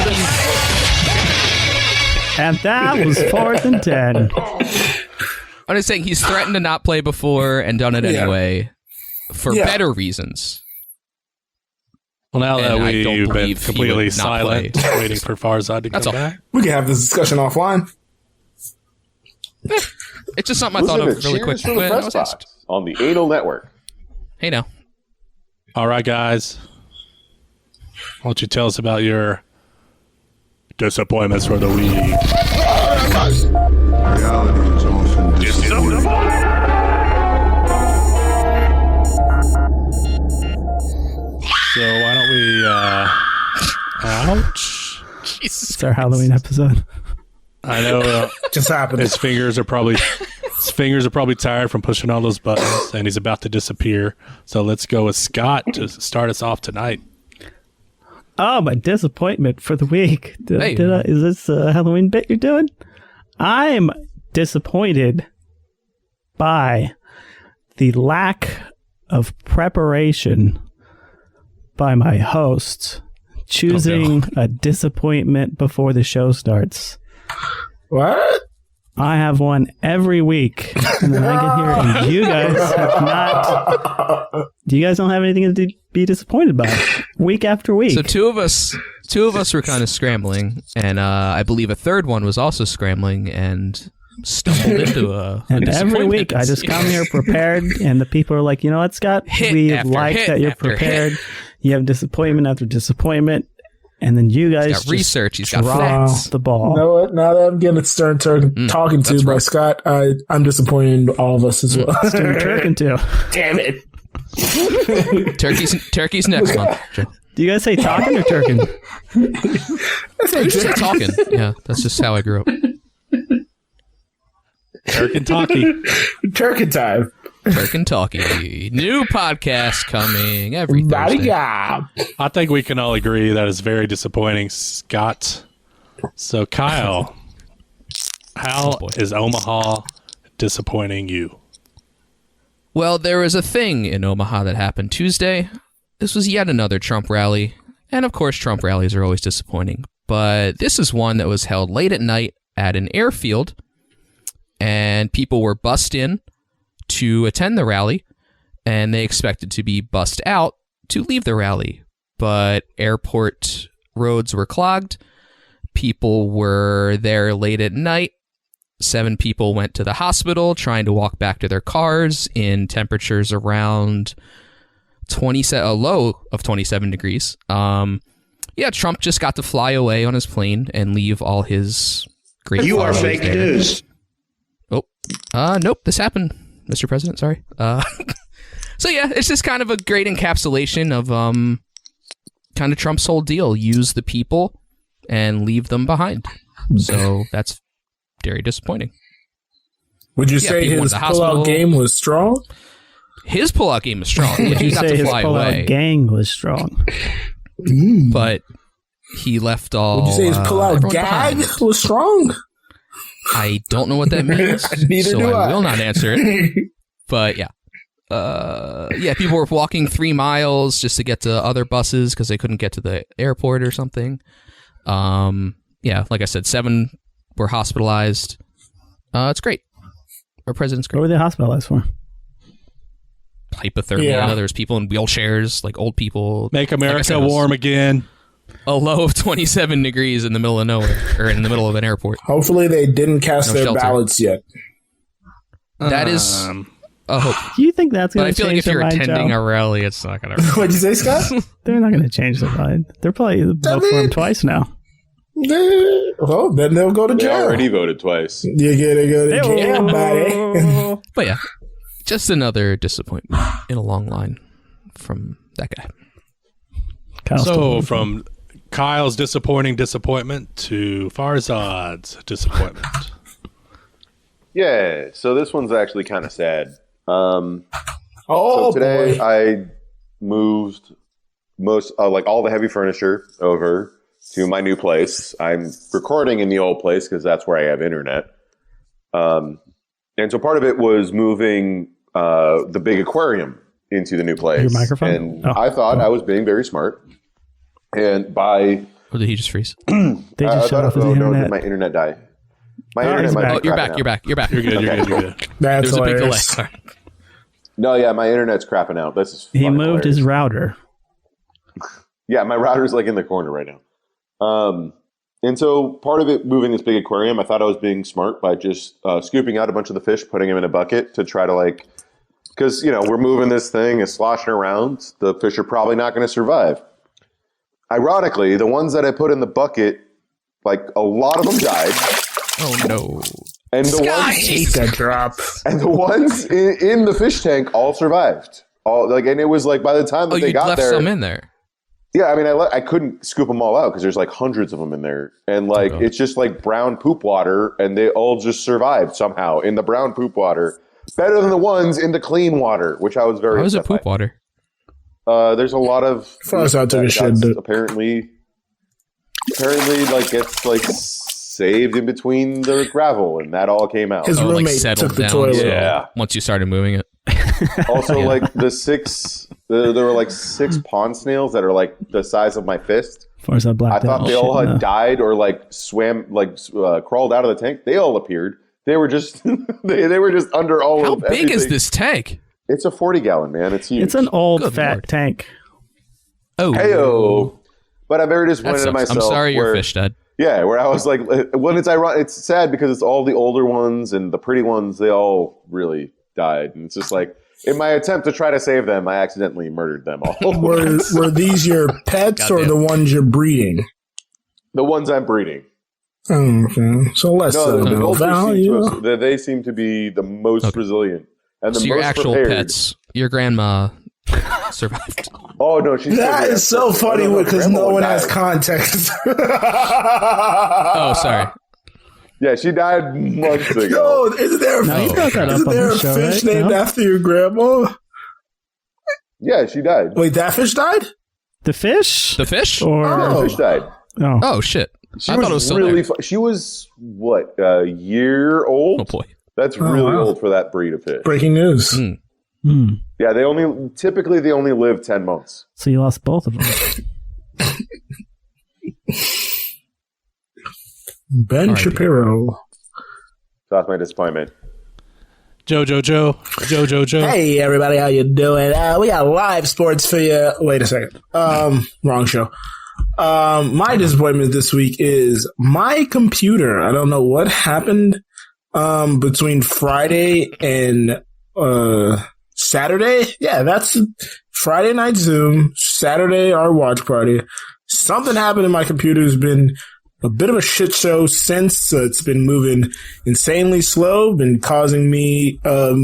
And that was 4th and 10. I'm just saying he's threatened to not play before and done it anyway for better reasons. Well, now that And I don't we've been believe he completely would not silent, play. waiting for Farzad to That's come all. back. We can have this discussion offline. It's just something I Listen thought to of really quick. Cheers from the when I Press was Box asked. on the Anal Network. Hey now. All right, guys. Why don't you tell us about your disappointments for the week? Reality is often disappointing. So why don't we, ouch. It's our Halloween episode. I know Just happened. his fingers are probably tired from pushing all those buttons, and he's about to disappear. So let's go with Scott to start us off tonight. Oh, my disappointment for the week. Hey. Is this a Halloween bit you're doing? I'm disappointed by the lack of preparation by my hosts choosing a disappointment before the show starts. What? I have one every week, and then I get here, and you guys have not. You guys don't have anything to be disappointed by week after week. So two of us were kind of scrambling, and I believe a third one was also scrambling and stumbled into a and every week, I just come here prepared, and the people are like, you know what, Scott? Hit We after like hit that you're after prepared. hit. You have disappointment after disappointment, and then you guys He's got just research. He's got drop facts. the ball. You know what? Now that I'm getting talking to that's by right. Scott, I'm disappointed in all of us as well. Start turking too. Damn it. Turkey's next month. Joe. Do you guys say talking or turking? We just say talking. Yeah, that's just how I grew up. Turk and Talkie. Turkey time. Turk and Talkie. New podcast coming every Body Thursday. gob. I think we can all agree that is very disappointing, Scott. So, Kyle, how is Omaha disappointing you? Well, there was a thing in Omaha that happened Tuesday. This was yet another Trump rally. And of course, Trump rallies are always disappointing. But this is one that was held late at night at an airfield. And people were bussed in to attend the rally. And they expected to be bussed out to leave the rally. But airport roads were clogged. People were there late at night. 7 people went to the hospital trying to walk back to their cars in temperatures around a low of 27 degrees. Trump just got to fly away on his plane and leave all his great You are followers fake there. news. Nope, this happened, Mr. President. Sorry. So yeah, it's just kind of a great encapsulation of kind of Trump's whole deal. Use the people and leave them behind. So that's very disappointing. Would you Yeah, say people went his to the hospital. pullout game was strong? His pullout game is strong. Would He you got say to his fly pullout away, gang was strong? but he left all. Would you say his pullout everyone gag behind. was strong? I don't know what that means, Neither so do I I. will not answer it. But yeah. People were walking 3 miles just to get to other buses because they couldn't get to the airport or something. Like I said, 7 were hospitalized. It's great. Our president's What great. were they hospitalized for? Hypothermia. Yeah. There's people in wheelchairs, like old people. Make Like I America said, it was warm again. A low of 27 degrees in the middle of nowhere, or in the middle of an airport. Hopefully they didn't cast No their shelter. ballots yet. That is a hope. Do you think that's But going I to feel like change if their you're mind, attending Joe? a rally, it's not going to. What'd you say, Scott? They're not going to change their mind. They're probably vote for him twice now. Well, then they'll go to They jail. already voted twice. You gotta go to jail, buddy. But yeah, just another disappointment in a long line from That guy. Kyle's So still- from Kyle's disappointment to Farzad's disappointment. Yeah, so this one's actually kind of sad. Oh, So today boy. I moved most like all the heavy furniture over to my new place. I'm recording in the old place because that's where I have internet. And so part of it was moving the big aquarium into the new place. Your microphone? And Oh. I thought I was being very smart. And by Or did he just freeze? they just shut off his no, internet. did my internet die? My Oh, internet he's might back. be Oh, you're crapping back. out. You're back. You're back. You're good. You're good. You're good. That's There's a big delay. hilarious. Sorry. No, yeah, my internet's crapping out. This is He fucking moved his hilarious. router. Yeah, my router's like in the corner right now. And so part of it moving this big aquarium, I thought I was being smart by just scooping out a bunch of the fish, putting them in a bucket to try to like, because, you know, we're moving this thing, it's sloshing around. The fish are probably not going to survive. Ironically, the ones that I put in the bucket, like a lot of them died. Oh no. And the I ones hate that drop. and the ones in the fish tank all survived. All like, and it was like by the time that Oh, they you got left there, some in there. yeah, I mean, I couldn't scoop them all out because there's like hundreds of them in there, and like Oh. it's just like brown poop water, and they all just survived somehow in the brown poop water, better than the ones in the clean water, which I was very. How is it upset by. poop water? There's a lot of First, I took a that shit, got dude. apparently, like gets like saved in between the gravel, and that all came out. His Oh, like roommate settled took the down. toilet. Yeah. Once you started moving it. Also, like there were like 6 pond snails that are like the size of my fist. As I I blacked thought out. they all Shit, had no. died or like swam, like crawled out of the tank. They all appeared. They were just they were just under all How of big is everything. this tank? It's a 40-gallon, man. It's huge. It's an old Good fat Lord. tank. Oh. Heyo. But I'm very That disappointed in sucks. myself. I'm sorry your where- fish died. Yeah, where I was like, when it's ironic, it's sad because it's all the older ones and the pretty ones. They all really died, and it's just like in my attempt to try to save them, I accidentally murdered them all. Were these your pets or Goddamn. the ones you're breeding? The ones I'm breeding. Oh, okay. So less No, the sentimental value. goldfish they seem to be the most Okay. resilient and the So your most actual prepared. pets, your grandma survived. Oh no, she's That is so funny because no one has context. Oh, sorry. Yeah, she died months ago. Yo, isn't there No, you brought that up isn't on there the a show, fish right? named No? after your grandma? Yeah, she died. Wait, that fish died? The fish? The fish? Or Oh. Fish died. oh, Oh shit! She I was thought it was still really. there. She was what, a year old? Oh boy. That's Oh, really wow. old for that breed of fish. Breaking news. Mm. hmm. Yeah, they only live 10 months. So you lost both of them. Ben R.I.P. Shapiro. So that's my disappointment. Joe. Hey everybody, how you doing? We got live sports for you. Wait a second. Wrong show. My disappointment this week is my computer. I don't know what happened between Friday and Saturday. Yeah, that's Friday night Zoom, Saturday our watch party. Something happened and my computer's been a bit of a shit show since. It's been moving insanely slow, been causing me a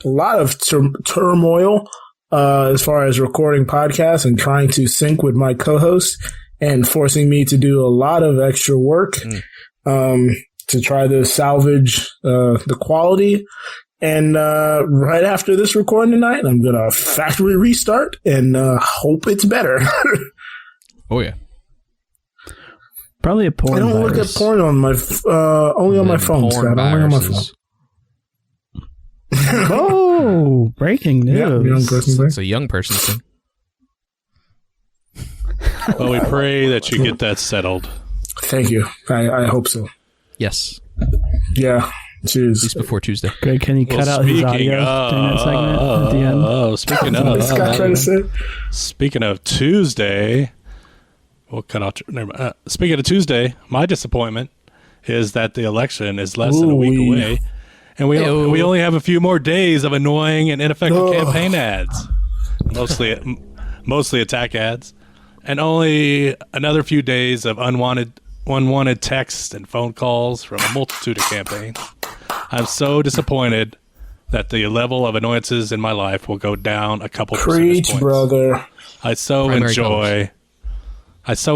lot of turmoil as far as recording podcasts and trying to sync with my co-host and forcing me to do a lot of extra work to try to salvage the quality. And right after this recording tonight, I'm going to factory restart and hope it's better. Oh yeah. Probably a porn I don't look at virus. porn on my only on my phone, Porn Scott. Only on my phone. viruses. Oh, breaking news. Yeah, young person thing. It's a young person thing. Well, we pray that you get that settled. Thank you. I hope so. Yes. Yeah. At Cheers. least before Tuesday. Greg, can you cut out his audio during that segment at the end? Oh, speaking What's Scott trying to of say? speaking of Tuesday, we'll cut out. Never mind. Speaking of Tuesday, my disappointment is that the election is less than a week Ooh. away, and we Ew. only have a few more days of annoying and ineffective Ugh. campaign ads, mostly attack ads, and only another few days of unwanted texts and phone calls from a multitude of campaigns. I'm so disappointed that the level of annoyances in my life will go down a couple Preach, percentage points. brother. I so Primary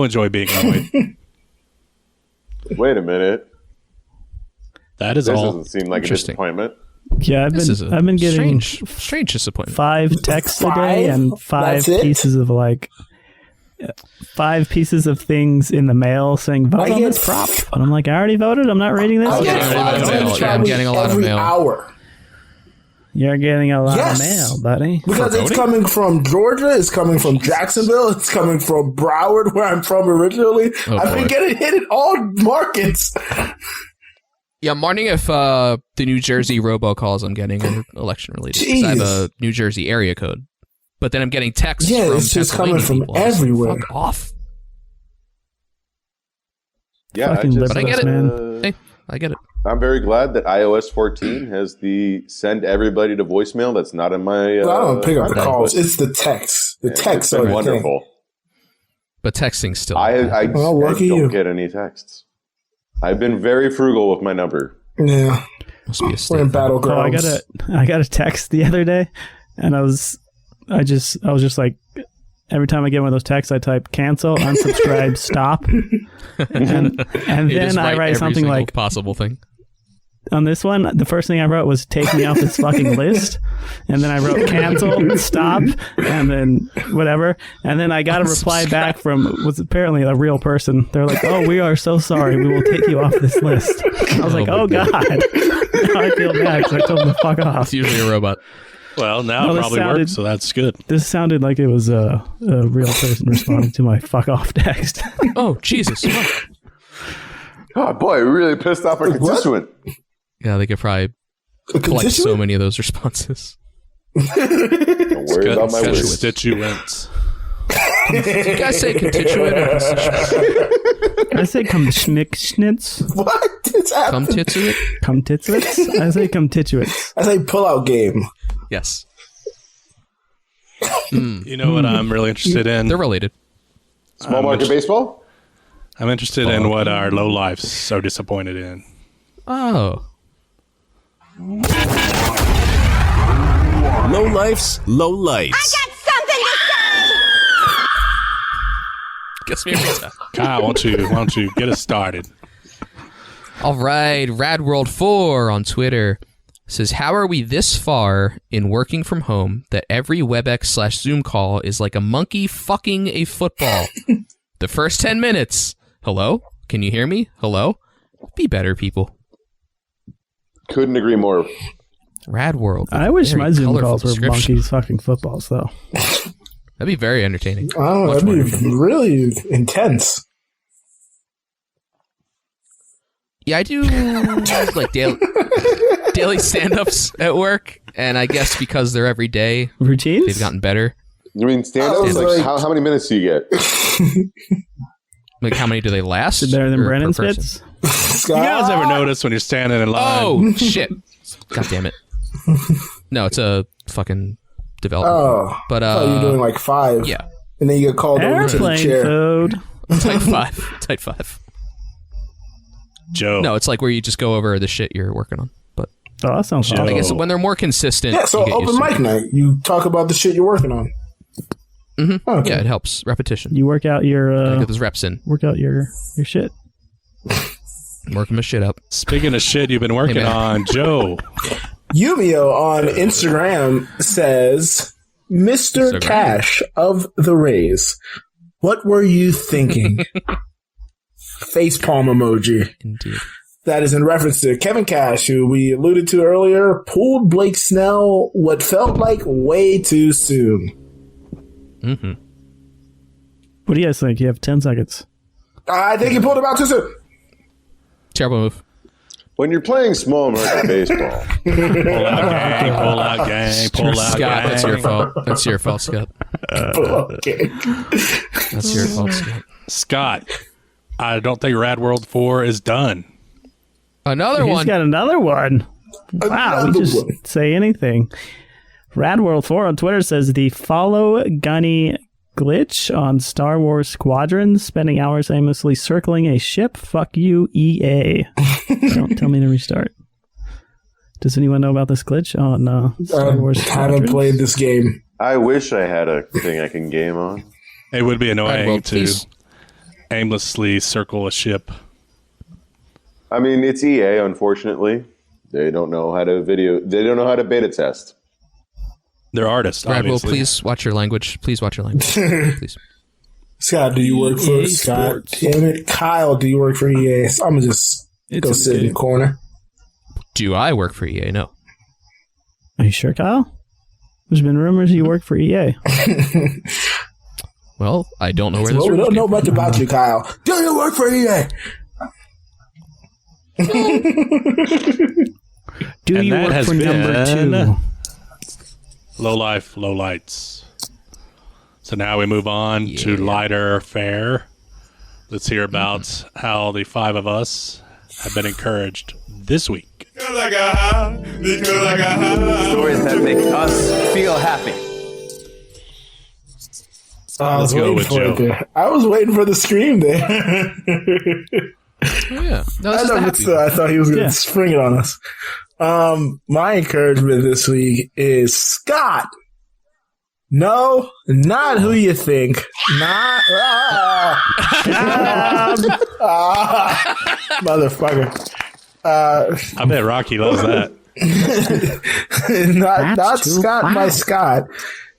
enjoy being annoyed. Wait a minute. That is This all. doesn't seem like a Interesting. disappointment. Yeah, This is a I've been getting strange disappointment. 5 texts a day Five? and 5 That's it? pieces of 5 pieces of things in the mail saying vote I on get this prop. And I'm like, I already voted. I'm not reading this. I getting get a lot of 5 mail. texts Yeah, I'm getting a lot of every mail. hour. You're getting a lot Yes. of mail, buddy. Because it's coming from Georgia, it's coming from Jacksonville, it's coming from Broward, where I'm from originally. Oh, I've been boy. getting hit in all markets. Yeah, I'm wondering if the New Jersey robocalls I'm getting are election related. 'Cause I have a New Jersey area code, but then I'm getting texts. Yeah, from it's just coming Pennsylvania from people. I'm just like, everywhere. Fuck off. Yeah, Fucking But I get it. man. Hey, I get it. I'm very glad that iOS 14 has the send everybody to voicemail. That's not in my. Well, I don't pick up the my calls. list. It's the texts. The Yeah, texts it's are been the thing. wonderful. But texting still. I Well, lucky don't you. get any texts. I've been very frugal with my number. Yeah, must be a we're in state thing. battlegrounds. I got a text the other day, and I was just like, every time I get one of those texts, I type cancel, unsubscribe, stop, and You just then I write every something single like, possible thing. on this one, the first thing I wrote was take me off this fucking list. And then I wrote cancel, stop, and then whatever. And then I got a reply back from, was apparently a real person. They're like, oh, we are so sorry. We will take you off this list. I was like, oh, God. Now I feel bad because I told them to fuck off. It's usually a robot. Well, now No, it this probably sounded- works, so that's good. This sounded like it was a real person responding to my fuck off text. Oh, Jesus. Oh boy, we really pissed off our What? constituent. Yeah, they could probably A collect so constituent? many of those responses. Don't worry about my words. Constituents. Do you guys say constituent or constituent? I say come schnick-schnitz, What? It's Come happening. titsuit? come titsuits. I say come titsuits. I say pull-out game. Yes. You know what I'm really interested in? They're related. Small market baseball? I'm interested in what our low lifes so disappointed in. Oh. Low lifes, low lights. Gets me every time. Kyle, why don't you get us started? All right, RadWorld4 on Twitter says, how are we this far in working from home that every WebEx/Zoom call is like a monkey fucking a football? The first 10 minutes. Hello? Can you hear me? Hello? Be better, people. Couldn't agree more. RadWorld. I wish Very my Zoom colorful calls were description. monkeys fucking footballs, though. That'd be very entertaining. I don't know. Much That'd more be entertaining. really intense. Yeah, I do like daily stand-ups at work, and I guess because they're every day, Routines? they've gotten better. You mean stand-ups? I was Like, like- how many minutes do you get? Like, how many do they last? Better than Or per Brennan person? Spits? You guys ever notice when you're standing in line? Oh, shit. God damn it. No, it's a fucking development. Oh, But, I thought you were doing like 5. yeah. And then you get called over to the Airplane chair. food. Type 5. Type 5. Joe. No, it's like where you just go over the shit you're working on. But Oh, that sounds Joe. awesome. I guess when they're more consistent, Yeah, so you get open used to mic night. You talk about the shit you're working on. it. Okay. Yeah, it helps. Repetition. You work out your Get those reps in. shit. Working my shit up. Speaking of shit you've been working Hey, man. on, Joe. Yumio on Instagram says, Mr. Instagram. Cash of the Rays, what were you thinking? Facepalm emoji. Indeed. That is in reference to Kevin Cash, who we alluded to earlier, pulled Blake Snell what felt like way too soon. Mm-hmm. What do you guys think? You have 10 seconds. I think he pulled him out too soon. Terrible move. When you're playing small market baseball, Pull out gang, pull out gang, pull out Scott, gang. that's your fault. That's your fault, Scott. Okay. That's your fault, Scott. Scott, I don't think Rad World 4 is done. Another He's one. got another one. Wow, we Another just one. say anything. RadWorld4 on Twitter says the follow Gunny glitch on Star Wars Squadrons, spending hours aimlessly circling a ship. Fuck you, EA. Don't tell me to restart. Does anyone know about this glitch? Oh no! Star Wars I haven't played this game. I wish I had a thing I can game on. It would be annoying Well, to please. aimlessly circle a ship. I mean, it's EA. Unfortunately, they don't know how to They don't know how to beta test. They're artists, Bradwell, obviously. please watch your language. Please watch your language. Please. Scott, do you work for EA Scott? Sports. Damn it, Kyle, do you work for EA? So I'm gonna just It's go a sit in the game. corner. Do I work for EA? No. Are you sure, Kyle? There's been rumors you work for E EA. Well, I don't know where this Well, we rumor don't know came much about you, Kyle. Do you work for EA? Do And you that work has for number been- 2? Low life, low lights. So now we move on to lighter fare. Let's hear about how the 5 of us have been encouraged this week. Stories that make us feel happy. I was Let's go waiting with for it Joe. there. I was waiting for the scream there. Oh, yeah. No, this is the happy one. I thought he was going to Yeah. spring it on us. My encouragement this week is Scott. No, not who you think. Not motherfucker. I bet Rocky loves that. not That's too Scott by loud. Scott.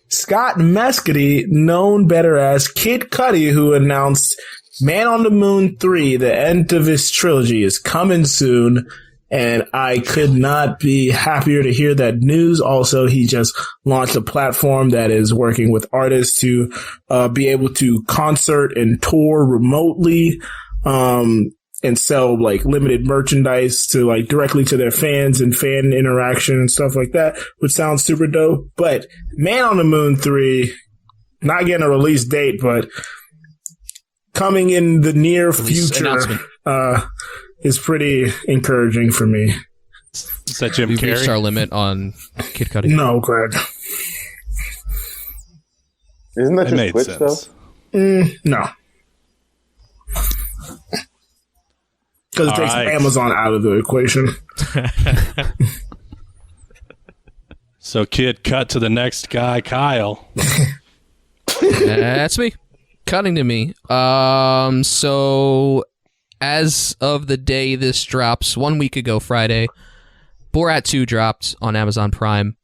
Scott Mescudi, known better as Kid Cudi, who announced Man on the Moon 3, the end of his trilogy, is coming soon. And I could not be happier to hear that news. Also, he just launched a platform that is working with artists to be able to concert and tour remotely, and sell like limited merchandise to like directly to their fans and fan interaction and stuff like that, which sounds super dope. But Man on the Moon 3, not getting a release date, but coming in the near Release future, announcement. is pretty encouraging for me. Is that Jim We've reached our Carrey? limit on Kid Cudi. No, Greg. Isn't that It just made Twitch sense. though? No. Because it All takes right. Amazon out of the equation. So, kid, cut to the next guy, Kyle. That's me. Cutting to me. So as of the day this drops, 1 week ago Friday, Borat 2 dropped on Amazon Prime.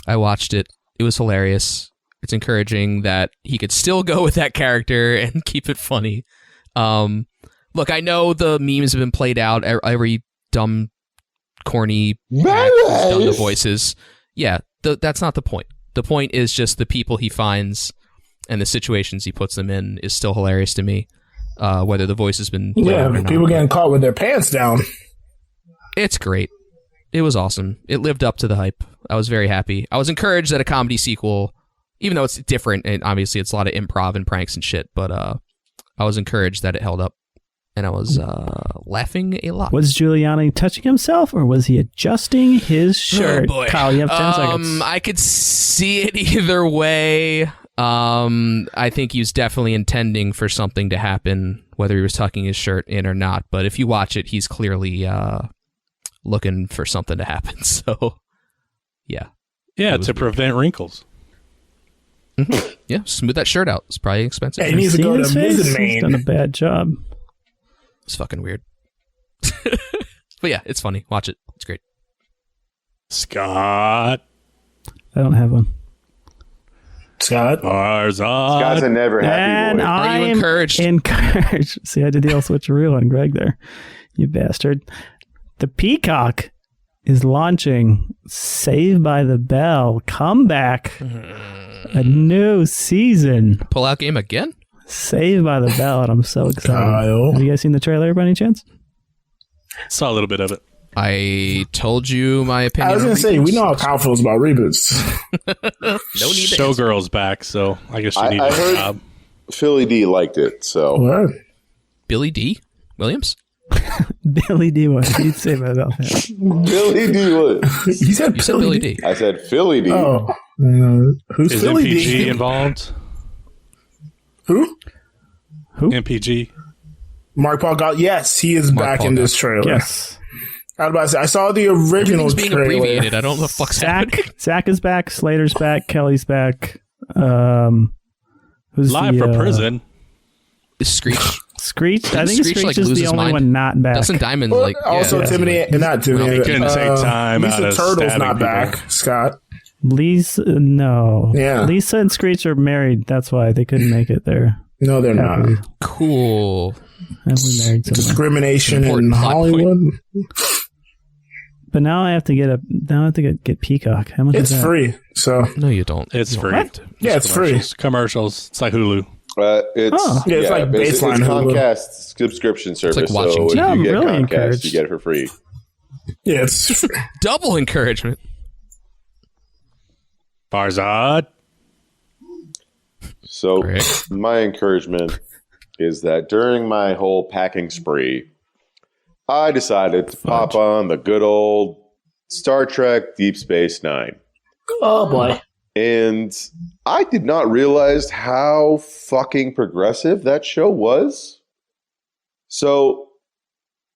I watched it. It was hilarious. It's encouraging that he could still go with that character and keep it funny. Look, I know the memes have been played out. Every dumb, corny, done the voices. Yeah, that's not the point. The point is just the people he finds and the situations he puts them in is still hilarious to me. Whether the voice has been played out or Yeah, not. people getting caught with their pants down. It's great. It was awesome. It lived up to the hype. I was very happy. I was encouraged that a comedy sequel, even though it's different, and obviously it's a lot of improv and pranks and shit, but I was encouraged that it held up. And I was laughing a lot. Was Giuliani touching himself, or was he adjusting his shirt? Oh, boy. Kyle, you have 10 seconds. I could see it either way. I think he was definitely intending for something to happen, whether he was tucking his shirt in or not. But if you watch it, he's clearly looking for something to happen. So, yeah. Yeah, to prevent wrinkles. Yeah, smooth that shirt out. It's probably expensive. Hey, he needs to Seen go to his face? He's Maine. done a bad job. It's fucking weird. But yeah, it's funny. Watch it. It's great. Scott I don't have one. Scott. Barzal. Scott's a never happy And boy. Are you I'm encouraged? encouraged. See, I did the old switcheroo on Greg there. You bastard. The Peacock is launching Saved by the Bell comeback. A new season. Pull out game again? Saved by the Bell, and I'm so excited. Kyle. Have you guys seen the trailer by any chance? Saw a little bit of it. I told you my opinion. I was on going to say, we reboots. know how Kyle feels about reboots. No need to Showgirl's back, so I guess she I needs a heard- job. Philly D liked it, so What? Billy D. Williams? Billy D. What did you say about that? Billy D would. He said You said Billy D. I said Philly D. Oh. Who's Is Philly MPG D? involved? Who? MPG? Mark Paul Gosselaar. Yes, he is Mark back Paul in this trailer. Yes. I was about to say, I saw the original Everything's being trailer. abbreviated. I don't know what the fuck's happening. Zach is back. Slater's back. Kelly's back. Who's Live from prison. Is Screech. Screech? I think Screech, Screech like, is lose the his only mind? one not back. Doesn't Diamond Well, like also, yeah, Timothy, not Well, Timothy. he couldn't take time out Lisa of Turtle's stabbing not people. back. Scott. Lisa, no. Yeah. Lisa and Screech are married. That's why they couldn't make it there. No, they're not. cool. Happily married someone. Discrimination in Important plot point. Hollywood. But now I have to get Peacock. How much It's is that? free. So No, you don't. It's free. What? yeah, it's free. Commercials. It's like Hulu. It's Oh. Yeah, it's like basically baseline it's Hulu. Comcast subscription service. like watching so TV. if I'm you get really Comcast, encouraged. you get it for free. Yeah, it's free. Double encouragement. Farzad. So Great. my encouragement is that during my whole packing spree, I decided to pop on the good old Star Trek Deep Space Nine. Oh boy. And I did not realize how fucking progressive that show was. So,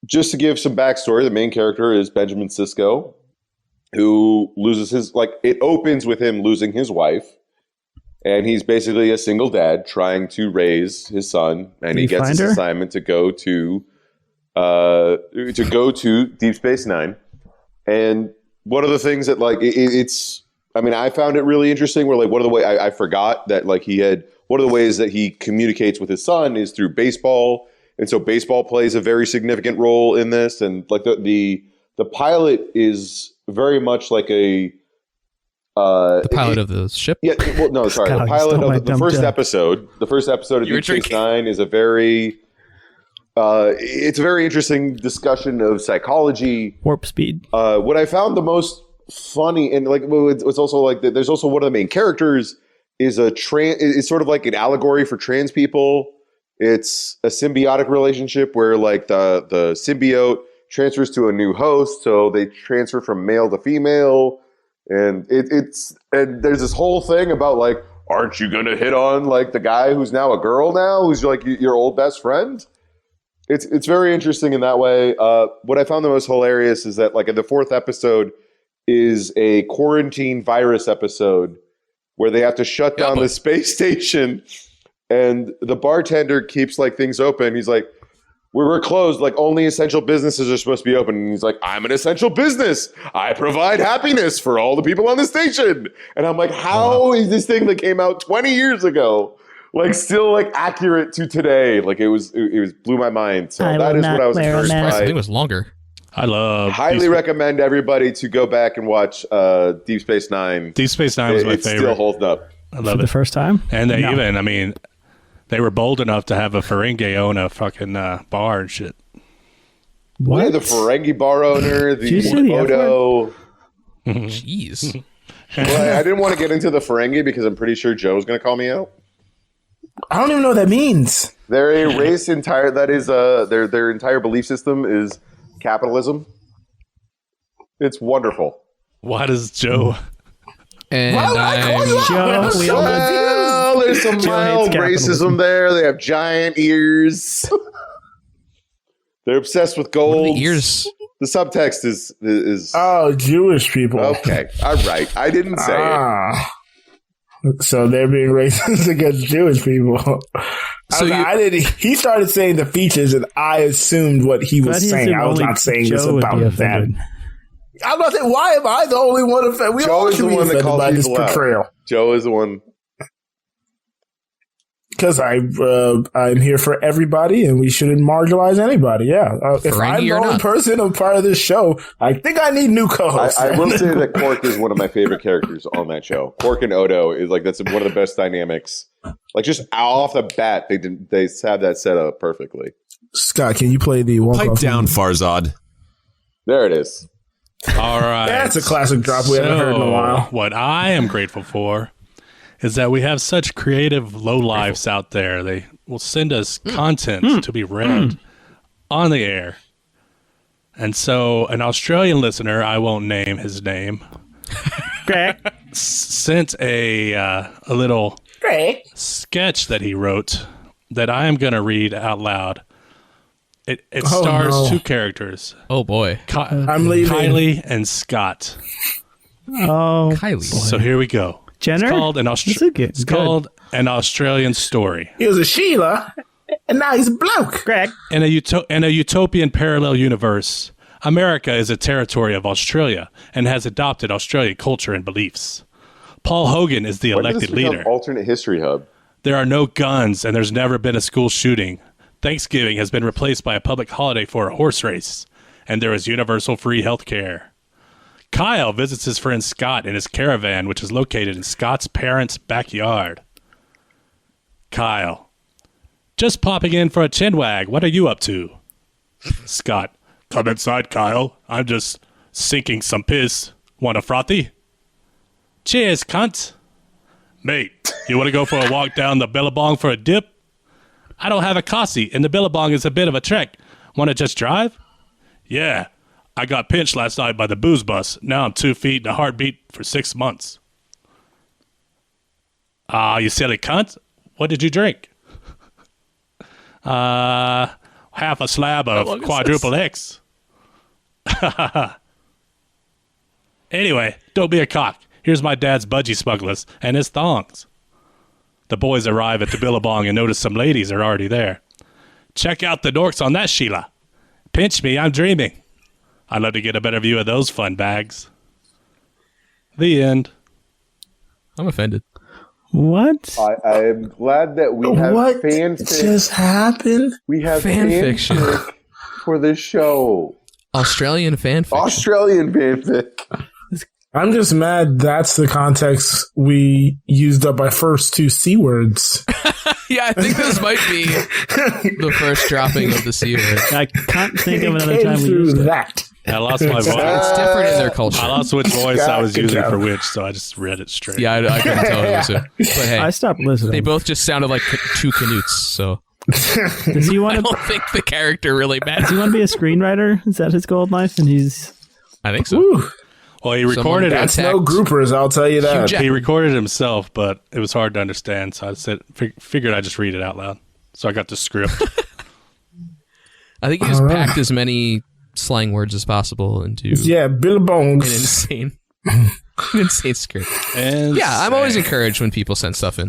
just to give some backstory, the main character is Benjamin Sisko, who loses his, like, it opens with him losing his wife. And he's basically a single dad trying to raise his son. And he gets his assignment to go to Deep Space Nine. And one of the things that, like, it's, I mean, I found it really interesting where, like, one of the way I forgot that, like, one of the ways that he communicates with his son is through baseball. And so baseball plays a very significant role in this. And, like, the pilot is very much like the pilot of the ship? Yeah, well, no, sorry. God, The pilot my of the dumb first joke. episode. The first episode of You were Deep Space drinking. Nine is a very it's a very interesting discussion of psychology. Warp speed. What I found the most funny, and like it's also like there's also one of the main characters is it's sort of like an allegory for trans people. It's a symbiotic relationship where like the symbiote transfers to a new host, so they transfer from male to female, and and there's this whole thing about like, aren't you gonna hit on like the guy who's now a girl now, who's like your old best friend? It's very interesting in that way. What I found the most hilarious is that like in the fourth episode is a quarantine virus episode where they have to shut down the space station, and the bartender keeps like things open. He's like, we're closed. Like only essential businesses are supposed to be open. And he's like, I'm an essential business. I provide happiness for all the people on the station. And I'm like, how is this thing that came out 20 years ago like still like accurate to today? Like it was blew my mind. So that is what I was encouraged I think by. it was longer. I love Highly recommend everybody to go back and watch Deep Space Nine. Deep Space Nine was my It favorite. still holds up. I For love the it. first time? And they No. even, I mean, they were bold enough to have a Ferengi own a fucking bar and shit. What? Yeah, the Ferengi bar owner, Did you the say the F Odo. Jeez. Well, I didn't want to get into the Ferengi because I'm pretty sure Joe's going to call me out. I don't even know what that means. They're a race that is their entire belief system is capitalism. It's wonderful. Why does Joe? And Why would I call you out? Joe, we all Well, there's some Joe mild hates capitalism. racism there. They have giant ears. They're obsessed with what gold. are the ears? The subtext is Oh, Jewish people. okay. All right. I didn't say it. Ah. So they're being racist against Jewish people. So He started saying the features, and I assumed what he was Glad he saying. assumed I was only not saying this Joe would be about offended. them. I'm not saying, why am I the only one offended? We Joe all is should the be one that offended calls by this people out. portrayal. Joe is the one. Because I'm here for everybody, and we shouldn't marginalize anybody. Yeah, if Ferengi I'm the or only not. person a part of this show, I think I need new co-hosts. I will say that Quark is one of my favorite characters on that show. Quark and Odo is like that's one of the best dynamics. Like just off the bat, they have that set up perfectly. Scott, can you play the one? Pipe down, Farzad. There it is. All right. That's a classic drop we haven't heard in a while. What I am grateful for is that we have such creative lowlifes out there. They will send us content to be read on the air. And so an Australian listener, I won't name his name, Greg. sent a little sketch that he wrote that I am going to read out loud. It stars two characters. Oh boy. I'm leaving. Kylie and Scott. Oh, Kylie. So here we go. Jenner? It's called An Australian Story. He was a Sheila, and now he's a bloke. Greg. In a utopian parallel universe, America is a territory of Australia and has adopted Australian culture and beliefs. Paul Hogan is the elected leader. Alternate history hub. There are no guns, and there's never been a school shooting. Thanksgiving has been replaced by a public holiday for a horse race, and there is universal free health care. Kyle visits his friend Scott in his caravan, which is located in Scott's parents' backyard. Kyle: just popping in for a chinwag. What are you up to? Scott: come inside, Kyle. I'm just sinking some piss. Want a frothy? Cheers, cunt. Mate, you want to go for a walk down the Billabong for a dip? I don't have a Cossie, and the Billabong is a bit of a trek. Want to just drive? Yeah. I got pinched last night by the booze bus. Now I'm 2 feet and a heartbeat for 6 months. You silly cunt. What did you drink? Half a slab of quadruple X. Anyway, don't be a cock. Here's my dad's budgie smugglers and his thongs. The boys arrive at the Billabong and notice some ladies are already there. Check out the dorks on that, Sheila. Pinch me, I'm dreaming. I'd love to get a better view of those fun bags. The end. I'm offended. What? I am glad that we have What fanfic. just happened? We have Fanfiction. fanfic for this show. Australian fanfic. Australian fanfic. I'm just mad that's the context we used up our first two C words. Yeah, I think this might be the first dropping of the C word. I can't think of It another came time we through used it. that. I lost my voice. It's different in their culture. I lost which voice I was Good using job. for which, so I just read it straight. Yeah, I couldn't tell who it was who. But hey, I stopped listening. they both just sounded like two canutes, so Does he I want to? don't think the character really Does matters. he want to be a screenwriter? Is that his goal in life? And he's I think so. Whew. Well, he recorded it. That's no groupers, I'll tell you that. Hugh He recorded himself, but it was hard to understand, so I figured I'd just read it out loud. So I got the script. I think he just packed as many slang words as possible into Yeah, an Billabongs. insane script. And Yeah, I'm always encouraged when people send stuff in.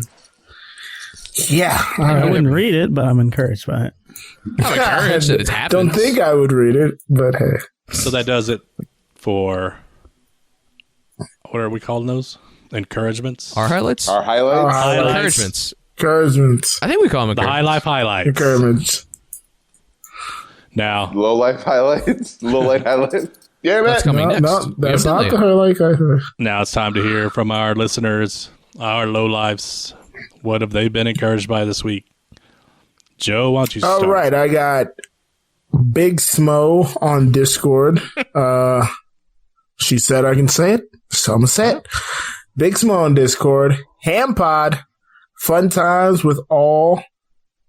Yeah. I wouldn't read it, but I'm encouraged by it. I'm encouraged that it's happened. Don't think I would read it, but hey. So that does it for, what are we calling those? Encouragements? Our highlights? Our highlights. Highlights. Encouragements. Encouragements. I think we call them The encouragements. high life highlights. Encouragements. Now, Low life highlights. Low light highlights. Yeah, man. That's coming No, next. no, We that's haven't not done the that yet. highlight. now it's time to hear from our listeners, our low lives. What have they been encouraged by this week? Joe, why don't you start? All right, I got Big Smo on Discord. She said I can say it, so I'm gonna say it. Big Smo on Discord. Ham Pod. Fun times with all.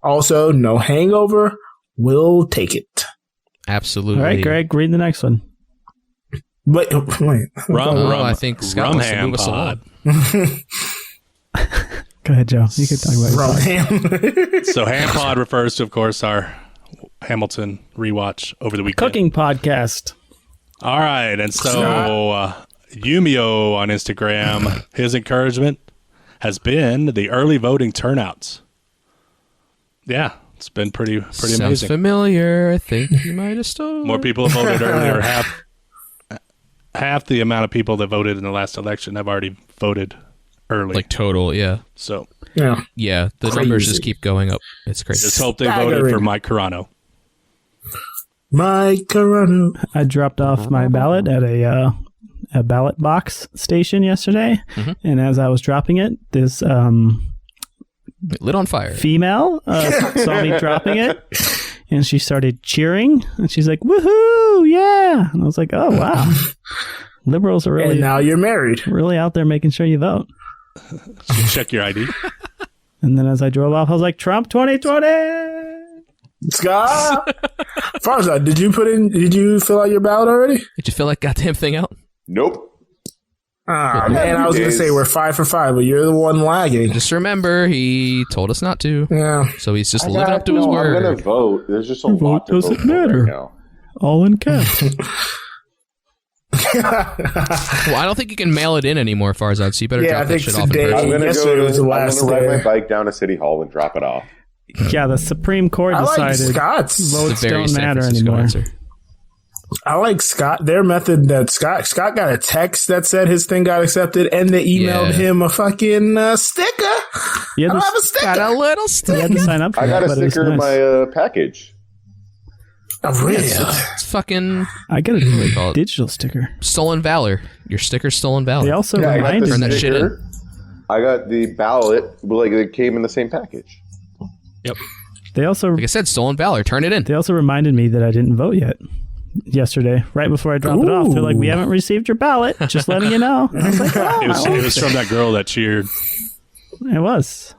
Also, no hangover. We'll take it. Absolutely. All right, Greg, read the next one. Wait. I think Scott wants to ham move us pod. along. Go ahead, Joe. You can talk about it. From ham. So Ham Pod refers to, of course, our Hamilton rewatch over the weekend. Cooking podcast. All right, and so Yumio on Instagram, his encouragement has been the early voting turnouts. Yeah, it's been pretty Sounds amazing. familiar. I think you might have stolen. More people have voted earlier. Half the amount of people that voted in the last election have already voted early. Like total, yeah. So Yeah. Yeah, the numbers just keep going up. It's crazy. just hope they voted for Staggering. Mike Carano. Mike Carano. I dropped off my ballot at a ballot box station yesterday, and as I was dropping it, this It lit on fire. female saw me dropping it, and she started cheering, and she's like, "Woohoo! Yeah!" And I was like, "Oh wow, liberals are And really now you're married. really out there making sure you vote." Check your ID. And then as I drove off, I was like, "Trump 2020." Scott. Farzad, did you fill out your ballot already? Did you fill that goddamn thing out? Nope. Ah, man, I was going to say we're 5 for 5, but you're the one lagging. Just remember, he told us not to. Yeah. So he's just living up to his word. I'm going to vote. There's just a Your lot vote doesn't to vote matter. right now. All in caps. Well, I don't think you can mail it in anymore, Farzad, so you better drop that shit off in today- person. I'm going to Yesterday was the last ride day. my bike down to City Hall and drop it off. Yeah, the Supreme Court I like decided Scott's. votes It's a very don't San matter Francisco anymore. answer. I like Scott. Their method that Scott got a text that said his thing got accepted, and they emailed him a fucking sticker. You I had, don't have a sticker. Got a little you stick. had to sign up for I that, got a but it was sticker in nice. my package. Oh, really? It's fucking I got call a it? digital sticker. stolen valor. Your sticker's stolen valor. They also Yeah, I got reminded the Turn that me. shit sticker. I got the ballot, but like it came in the same package. Yep. They also Like I said, stolen valor. Turn it in. They also reminded me that I didn't vote yet yesterday, right before I dropped it off. They're like, "We haven't received your ballot. Just letting you know." And I was like, "Oh, It was from that girl that cheered. it was."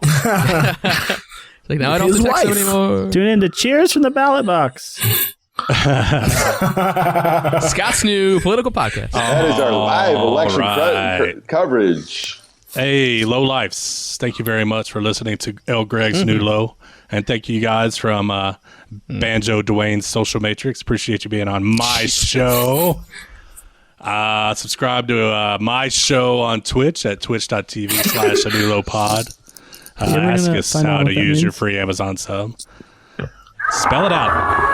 Like now I don't have His to text him wife. anymore. Tune in to Cheers from the Ballot Box. Scott's new political podcast. That is our live election right. coverage. Hey, Low Lifes. Thank you very much for listening to El Greg's New Low. And thank you guys from Banjo Dwayne's Social Matrix. Appreciate you being on my show. Subscribe to my show on Twitch at twitch.tv/AnewLowPod. ever Ask gonna us find out how what to that use your means? free Amazon sub. Spell it out.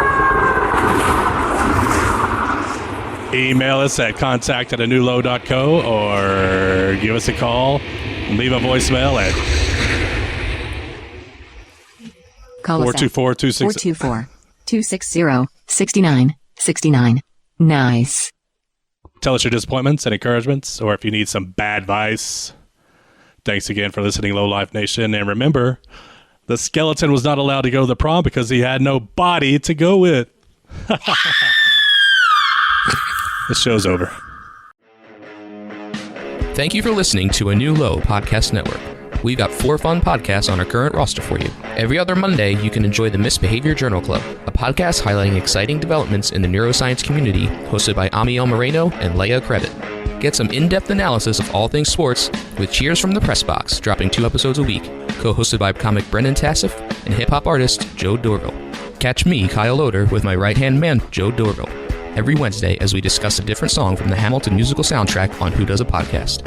Email us at contact@anewlow.co or give us a call. Leave a voicemail at Call us at 424-26. 424-260-6969. Nice. Tell us your disappointments and encouragements, or if you need some bad advice. Thanks again for listening, Low Life Nation. And remember, the skeleton was not allowed to go to the prom because he had no body to go with. The show's over. Thank you for listening to A New Low Podcast Network. We've got 4 fun podcasts on our current roster for you. Every other Monday, you can enjoy the Misbehavior Journal Club, a podcast highlighting exciting developments in the neuroscience community, hosted by Amiel Moreno and Leia Krebit. Get some in-depth analysis of all things sports with Cheers from the Press Box, dropping 2 episodes a week, co-hosted by comic Brendan Tassif and hip-hop artist Joe Dorville. Catch me, Kyle Loader, with my right-hand man, Joe Dorville, every Wednesday as we discuss a different song from the Hamilton musical soundtrack on Who Does a Podcast.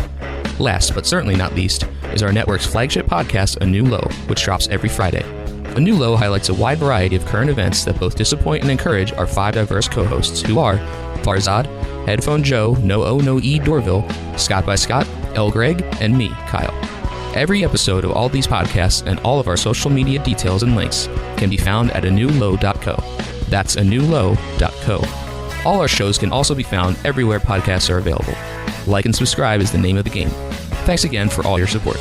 Last, but certainly not least, is our network's flagship podcast, A New Low, which drops every Friday. A New Low highlights a wide variety of current events that both disappoint and encourage our 5 diverse co-hosts, who are Farzad, Headphone Joe, No O No E Dorville, Scott by Scott, El Greg, and me, Kyle. Every episode of all these podcasts and all of our social media details and links can be found at anewlow.co. That's anewlow.co. All our shows can also be found everywhere podcasts are available. Like and subscribe is the name of the game. Thanks again for all your support.